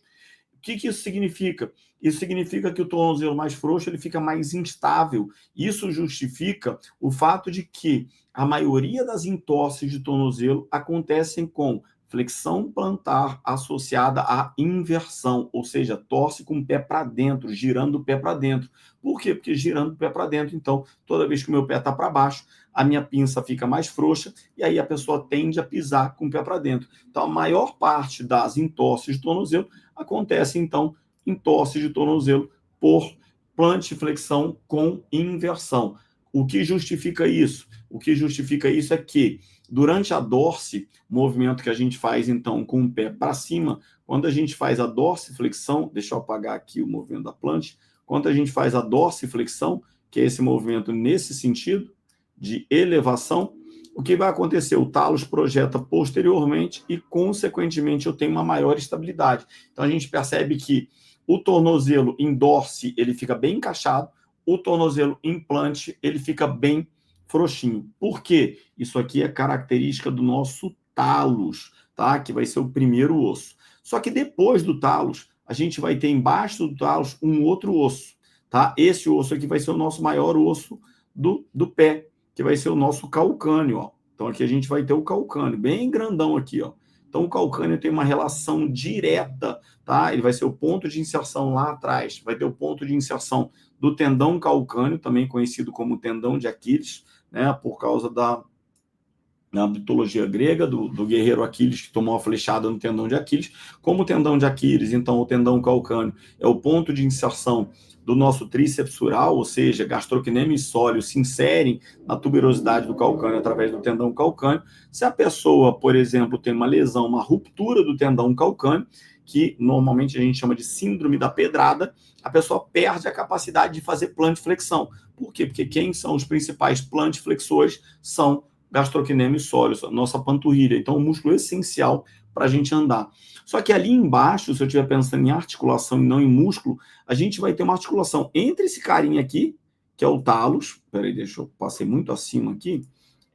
O que isso significa? Isso significa que o tornozelo mais frouxo ele fica mais instável. Isso justifica o fato de que a maioria das entorses de tornozelo acontecem com flexão plantar associada à inversão, ou seja, torce com o pé para dentro, girando o pé para dentro. Por quê? Porque girando o pé para dentro, então, toda vez que o meu pé está para baixo, a minha pinça fica mais frouxa e aí a pessoa tende a pisar com o pé para dentro. Então, a maior parte das entorses de tornozelo acontece, então, entorse de tornozelo por plantiflexão com inversão. O que justifica isso? O que justifica isso é que, durante a dorse, movimento que a gente faz, então, com o pé para cima, quando a gente faz a dorsiflexão, deixa eu apagar aqui o movimento da planche, quando a gente faz a dorsiflexão, que é esse movimento nesse sentido, de elevação, o que vai acontecer? O talos projeta posteriormente e, consequentemente, eu tenho uma maior estabilidade. Então, a gente percebe que o tornozelo em dorse, ele fica bem encaixado, o tornozelo implante, ele fica bem frouxinho. Por quê? Isso aqui é característica do nosso talos, tá? Que vai ser o primeiro osso. Só que depois do talos, a gente vai ter embaixo do talos um outro osso, tá? Esse osso aqui vai ser o nosso maior osso do pé, que vai ser o nosso calcâneo, ó. Então aqui a gente vai ter o calcâneo, bem grandão aqui, ó. Então o calcâneo tem uma relação direta, tá? Ele vai ser o ponto de inserção lá atrás, vai ter o ponto de inserção do tendão calcâneo, também conhecido como tendão de Aquiles, né? Por causa na mitologia grega, do guerreiro Aquiles, que tomou a flechada no tendão de Aquiles. Como o tendão de Aquiles, então, o tendão calcâneo é o ponto de inserção do nosso tríceps sural, ou seja, gastrocnêmio e sóleo se inserem na tuberosidade do calcâneo através do tendão calcâneo. Se a pessoa, por exemplo, tem uma lesão, uma ruptura do tendão calcâneo, que normalmente a gente chama de síndrome da pedrada, a pessoa perde a capacidade de fazer plantiflexão. Por quê? Porque quem são os principais plantiflexores são gastrocnêmio e sóleo, nossa panturrilha. Então, o músculo essencial para a gente andar. Só que ali embaixo, se eu estiver pensando em articulação e não em músculo, a gente vai ter uma articulação entre esse carinha aqui, que é o talos, peraí, deixa eu passei muito acima aqui,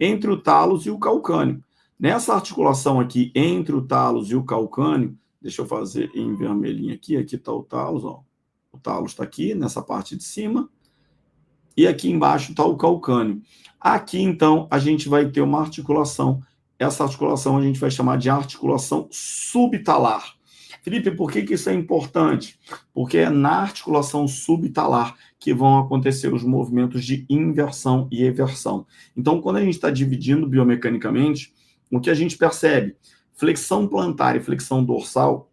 entre o talos e o calcâneo. Nessa articulação aqui, entre o talos e o calcâneo, deixa eu fazer em vermelhinho aqui está o talos, ó. O talos está aqui, nessa parte de cima, e aqui embaixo está o calcâneo. Aqui, então, a gente vai ter uma articulação. Essa articulação a gente vai chamar de articulação subtalar. Felipe, por que isso é importante? Porque é na articulação subtalar que vão acontecer os movimentos de inversão e eversão. Então, quando a gente está dividindo biomecanicamente, o que a gente percebe? Flexão plantar e flexão dorsal,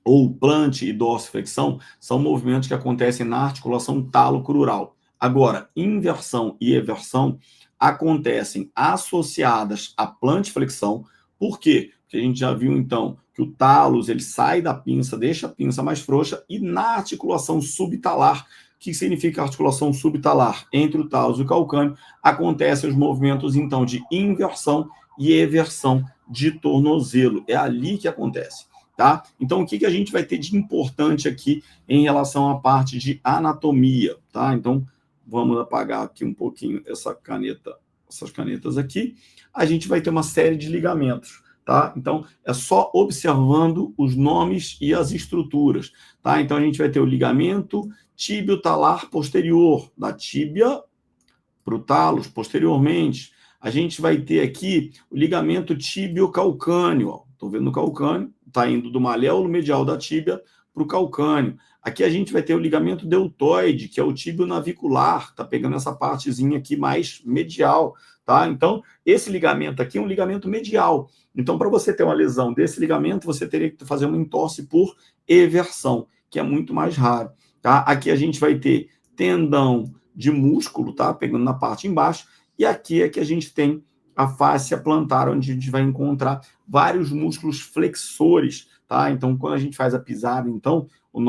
ou plante e dorsiflexão, são movimentos que acontecem na articulação talo-crural. Agora, inversão e eversão acontecem associadas à plantiflexão. Por quê? Porque a gente já viu, então, que o talos ele sai da pinça, deixa a pinça mais frouxa, e na articulação subtalar, o que significa articulação subtalar? Entre o talos e o calcâneo, acontecem os movimentos, então, de inversão e eversão de tornozelo. É ali que acontece. Tá? Então, o que a gente vai ter de importante aqui em relação à parte de anatomia? Tá? Então, vamos apagar aqui um pouquinho essas canetas aqui. A gente vai ter uma série de ligamentos. Tá? Então, é só observando os nomes e as estruturas. Tá? Então, a gente vai ter o ligamento tíbio-talar posterior, da tíbia para o talos, posteriormente. A gente vai ter aqui o ligamento tíbio-calcâneo. Estou vendo o calcâneo, está indo do maléolo medial da tíbia para o calcâneo. Aqui a gente vai ter o ligamento deltoide, que é o tíbio navicular, está pegando essa partezinha aqui mais medial. Tá? Então, esse ligamento aqui é um ligamento medial. Então, para você ter uma lesão desse ligamento, você teria que fazer uma entorse por eversão, que é muito mais raro. Tá? Aqui a gente vai ter tendão de músculo, tá? Pegando na parte embaixo, e aqui é que a gente tem a fáscia plantar, onde a gente vai encontrar vários músculos flexores, tá? Então, quando a gente faz a pisada, então, a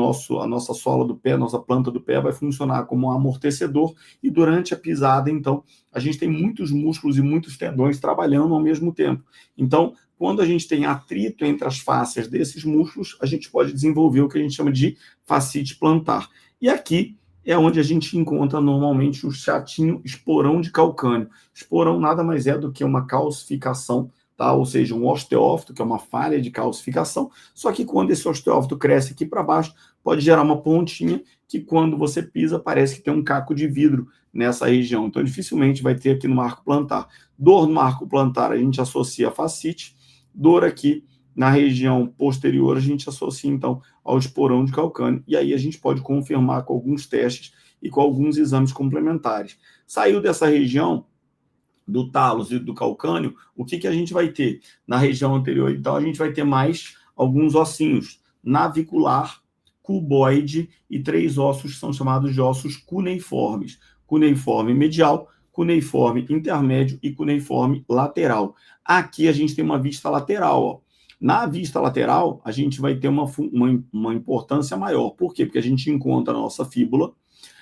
nossa sola do pé, a nossa planta do pé vai funcionar como um amortecedor, e durante a pisada, então, a gente tem muitos músculos e muitos tendões trabalhando ao mesmo tempo. Então, quando a gente tem atrito entre as fáscias desses músculos, a gente pode desenvolver o que a gente chama de fascite plantar. E aqui é onde a gente encontra normalmente o chatinho esporão de calcâneo. Esporão nada mais é do que uma calcificação, tá? Ou seja, um osteófito, que é uma falha de calcificação, só que quando esse osteófito cresce aqui para baixo, pode gerar uma pontinha que quando você pisa parece que tem um caco de vidro nessa região. Então, dificilmente vai ter aqui no arco plantar. Dor no arco plantar a gente associa a fascite, dor aqui na região posterior, a gente associa, então, ao esporão de calcâneo, e aí a gente pode confirmar com alguns testes e com alguns exames complementares. Saiu dessa região do talos e do calcâneo, o que a gente vai ter? Na região anterior, então, a gente vai ter mais alguns ossinhos, navicular, cuboide e 3 ossos que são chamados de ossos cuneiformes. Cuneiforme medial, cuneiforme intermédio e cuneiforme lateral. Aqui a gente tem uma vista lateral, ó. Na vista lateral, a gente vai ter uma importância maior. Por quê? Porque a gente encontra a nossa fíbula.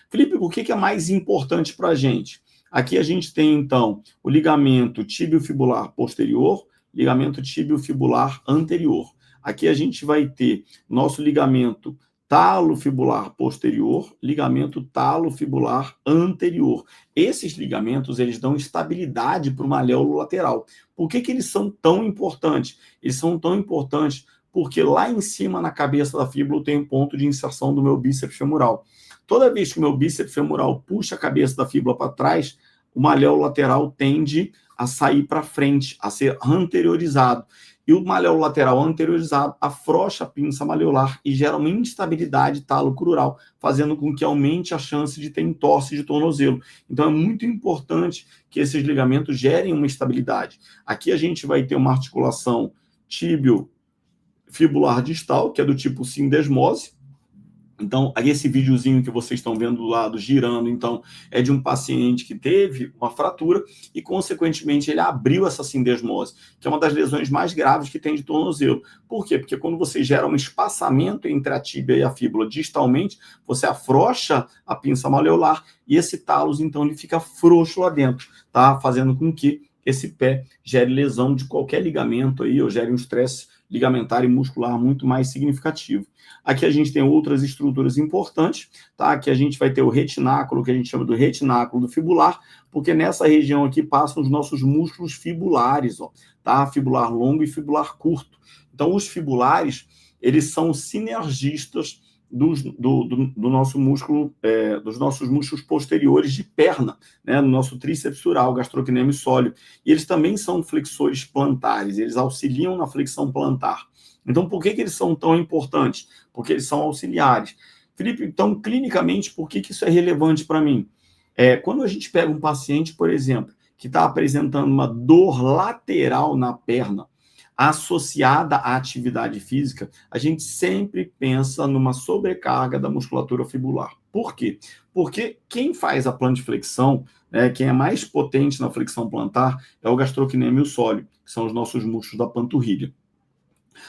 Felipe, por que é mais importante para a gente? Aqui a gente tem, então, o ligamento tibio-fibular posterior, ligamento tibio-fibular anterior. Aqui a gente vai ter nosso ligamento talo-fibular posterior, ligamento talo-fibular anterior. Esses ligamentos, eles dão estabilidade para o maléolo lateral. Por que eles são tão importantes? Eles são tão importantes porque lá em cima, na cabeça da fíbula, tem um ponto de inserção do meu bíceps femoral. Toda vez que o meu bíceps femoral puxa a cabeça da fíbula para trás, o maléolo lateral tende a sair para frente, a ser anteriorizado. E o maléolo lateral anteriorizado afrouxa a pinça maleolar e gera uma instabilidade talo-crural, fazendo com que aumente a chance de ter entorse de tornozelo. Então, é muito importante que esses ligamentos gerem uma estabilidade. Aqui a gente vai ter uma articulação tíbio-fibular distal, que é do tipo sindesmose. Então, aí esse videozinho que vocês estão vendo do lado girando, então, é de um paciente que teve uma fratura e, consequentemente, ele abriu essa sindesmose, que é uma das lesões mais graves que tem de tornozelo. Por quê? Porque quando você gera um espaçamento entre a tíbia e a fíbula distalmente, você afrouxa a pinça maleolar e esse talos, então, ele fica frouxo lá dentro, tá? Fazendo com que esse pé gere lesão de qualquer ligamento aí, ou gere um estresse ligamentar e muscular muito mais significativo. Aqui a gente tem outras estruturas importantes, tá? Aqui a gente vai ter o retináculo, que a gente chama do retináculo do fibular, porque nessa região aqui passam os nossos músculos fibulares, ó, tá? Fibular longo e fibular curto. Então, os fibulares, eles são sinergistas do nosso músculo, dos nossos músculos posteriores de perna, né, no nosso tríceps sural, gastrocnêmio sóleo. E eles também são flexores plantares, eles auxiliam na flexão plantar. Então, por que eles são tão importantes? Porque eles são auxiliares. Felipe, então, clinicamente, por que isso é relevante para mim? Quando a gente pega um paciente, por exemplo, que está apresentando uma dor lateral na perna, associada à atividade física, a gente sempre pensa numa sobrecarga da musculatura fibular. Por quê? Porque quem faz a plantiflexão, né, quem é mais potente na flexão plantar, é o gastrocnêmio sóleo, que são os nossos músculos da panturrilha.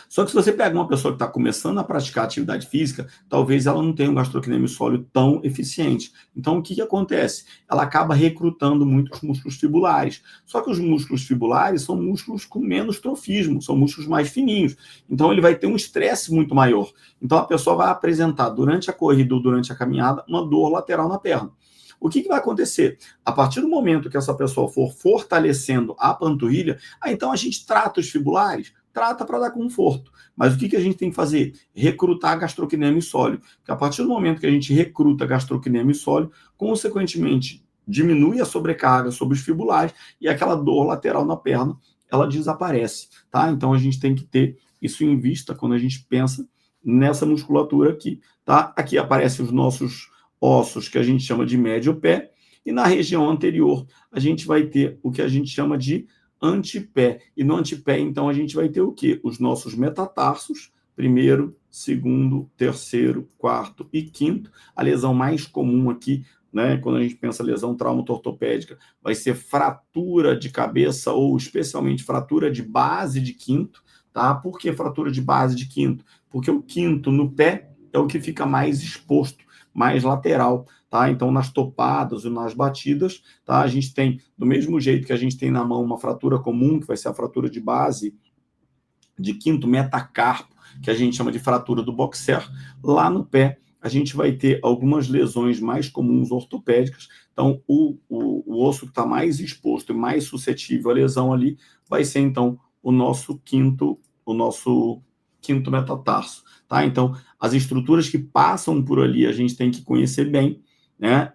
Só que se você pega uma pessoa que está começando a praticar atividade física, talvez ela não tenha um gastrocnêmio sóleo tão eficiente. Então, o que acontece? Ela acaba recrutando muitos músculos fibulares. Só que os músculos fibulares são músculos com menos trofismo, são músculos mais fininhos. Então, ele vai ter um estresse muito maior. Então, a pessoa vai apresentar, durante a corrida ou durante a caminhada, uma dor lateral na perna. O que vai acontecer? A partir do momento que essa pessoa for fortalecendo a panturrilha, então a gente trata os fibulares, trata para dar conforto. Mas o que a gente tem que fazer? Recrutar gastrocnêmio sóleo. Porque a partir do momento que a gente recruta gastrocnêmio sóleo, consequentemente, diminui a sobrecarga sobre os fibulares e aquela dor lateral na perna, ela desaparece, tá? Então a gente tem que ter isso em vista quando a gente pensa nessa musculatura aqui, tá? Aqui aparecem os nossos ossos, que a gente chama de médio pé, e na região anterior a gente vai ter o que a gente chama de antepé. E no antepé, então, a gente vai ter o quê? Os nossos metatarsos, primeiro, segundo, terceiro, quarto e quinto. A lesão mais comum aqui, né, quando a gente pensa lesão traumato-ortopédica, vai ser fratura de cabeça ou especialmente fratura de base de quinto, tá? Por que fratura de base de quinto? Porque o quinto no pé é o que fica mais exposto, mais lateral, tá? Então, nas topadas ou nas batidas, tá? A gente tem, do mesmo jeito que a gente tem na mão uma fratura comum, que vai ser a fratura de base de quinto metacarpo, que a gente chama de fratura do boxer, lá no pé a gente vai ter algumas lesões mais comuns ortopédicas. Então, o osso que está mais exposto e mais suscetível à lesão ali vai ser, então, o nosso quinto metatarso, tá? Então, as estruturas que passam por ali a gente tem que conhecer bem, né?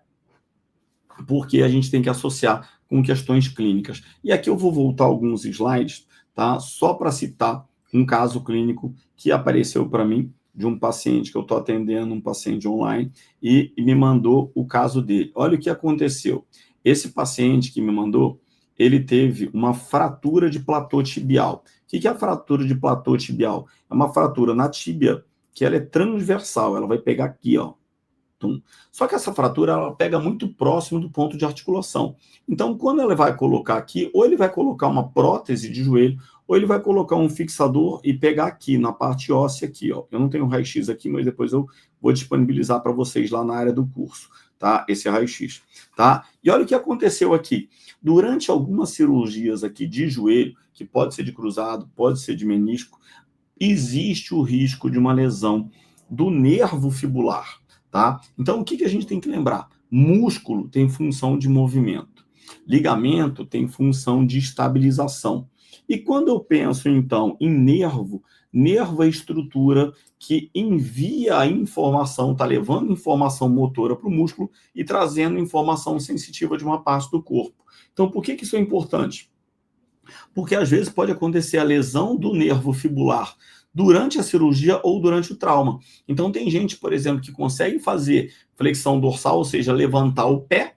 Porque a gente tem que associar com questões clínicas. E aqui eu vou voltar alguns slides, tá? Só para citar um caso clínico que apareceu para mim, de um paciente que eu estou atendendo, um paciente online, e me mandou o caso dele. Olha o que aconteceu. Esse paciente que me mandou, ele teve uma fratura de platô tibial. O que é a fratura de platô tibial? É uma fratura na tíbia que ela é transversal, ela vai pegar aqui, ó. Só que essa fratura, ela pega muito próximo do ponto de articulação. Então, quando ela vai colocar aqui, ou ele vai colocar uma prótese de joelho, ou ele vai colocar um fixador e pegar aqui, na parte óssea aqui, ó. Eu não tenho raio-x aqui, mas depois eu vou disponibilizar para vocês lá na área do curso, tá? Esse raio-x, tá? E olha o que aconteceu aqui. Durante algumas cirurgias aqui de joelho, que pode ser de cruzado, pode ser de menisco, existe o risco de uma lesão do nervo fibular, tá? Então, o que a gente tem que lembrar? Músculo tem função de movimento. Ligamento tem função de estabilização. E quando eu penso, então, em nervo, nervo é a estrutura que envia a informação, está levando informação motora para o músculo e trazendo informação sensitiva de uma parte do corpo. Então, por que isso é importante? Porque, às vezes, pode acontecer a lesão do nervo fibular durante a cirurgia ou durante o trauma. Então, tem gente, por exemplo, que consegue fazer flexão dorsal, ou seja, levantar o pé,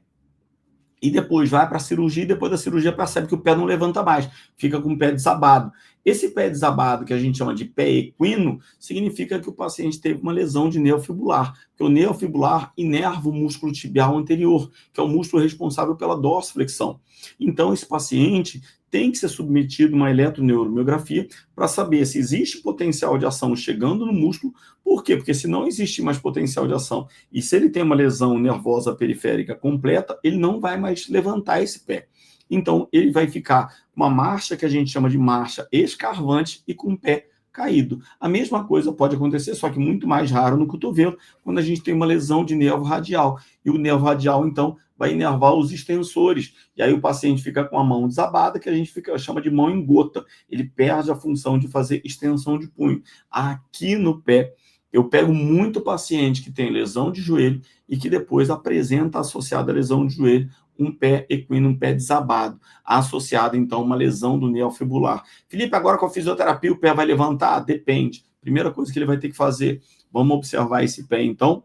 e depois vai para a cirurgia, e depois da cirurgia percebe que o pé não levanta mais, fica com o pé desabado. Esse pé desabado, que a gente chama de pé equino, significa que o paciente teve uma lesão de nervo fibular, porque o nervo fibular inerva o músculo tibial anterior, que é o músculo responsável pela dorsiflexão. Então, esse paciente tem que ser submetido a uma eletroneuromiografia para saber se existe potencial de ação chegando no músculo. Por quê? Porque se não existe mais potencial de ação e se ele tem uma lesão nervosa periférica completa, ele não vai mais levantar esse pé. Então, ele vai ficar com uma marcha que a gente chama de marcha escarvante e com o pé caído. A mesma coisa pode acontecer, só que muito mais raro no cotovelo, quando a gente tem uma lesão de nervo radial. E o nervo radial, então, vai inervar os extensores. E aí o paciente fica com a mão desabada, que a gente chama de mão em gota. Ele perde a função de fazer extensão de punho. Aqui no pé, eu pego muito paciente que tem lesão de joelho e que depois apresenta, associado à lesão de joelho, um pé equino, um pé desabado, associado, então, a uma lesão do neofibular. Felipe, agora com a fisioterapia o pé vai levantar? Depende. Primeira coisa que ele vai ter que fazer, vamos observar esse pé, então,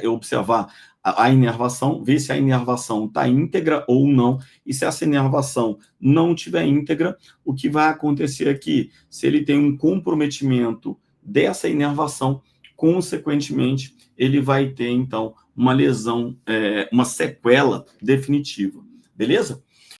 eu observar a inervação, ver se a inervação está íntegra ou não, e se essa inervação não estiver íntegra, o que vai acontecer aqui? Se ele tem um comprometimento dessa inervação, consequentemente, ele vai ter, então, uma lesão, uma sequela definitiva. Beleza?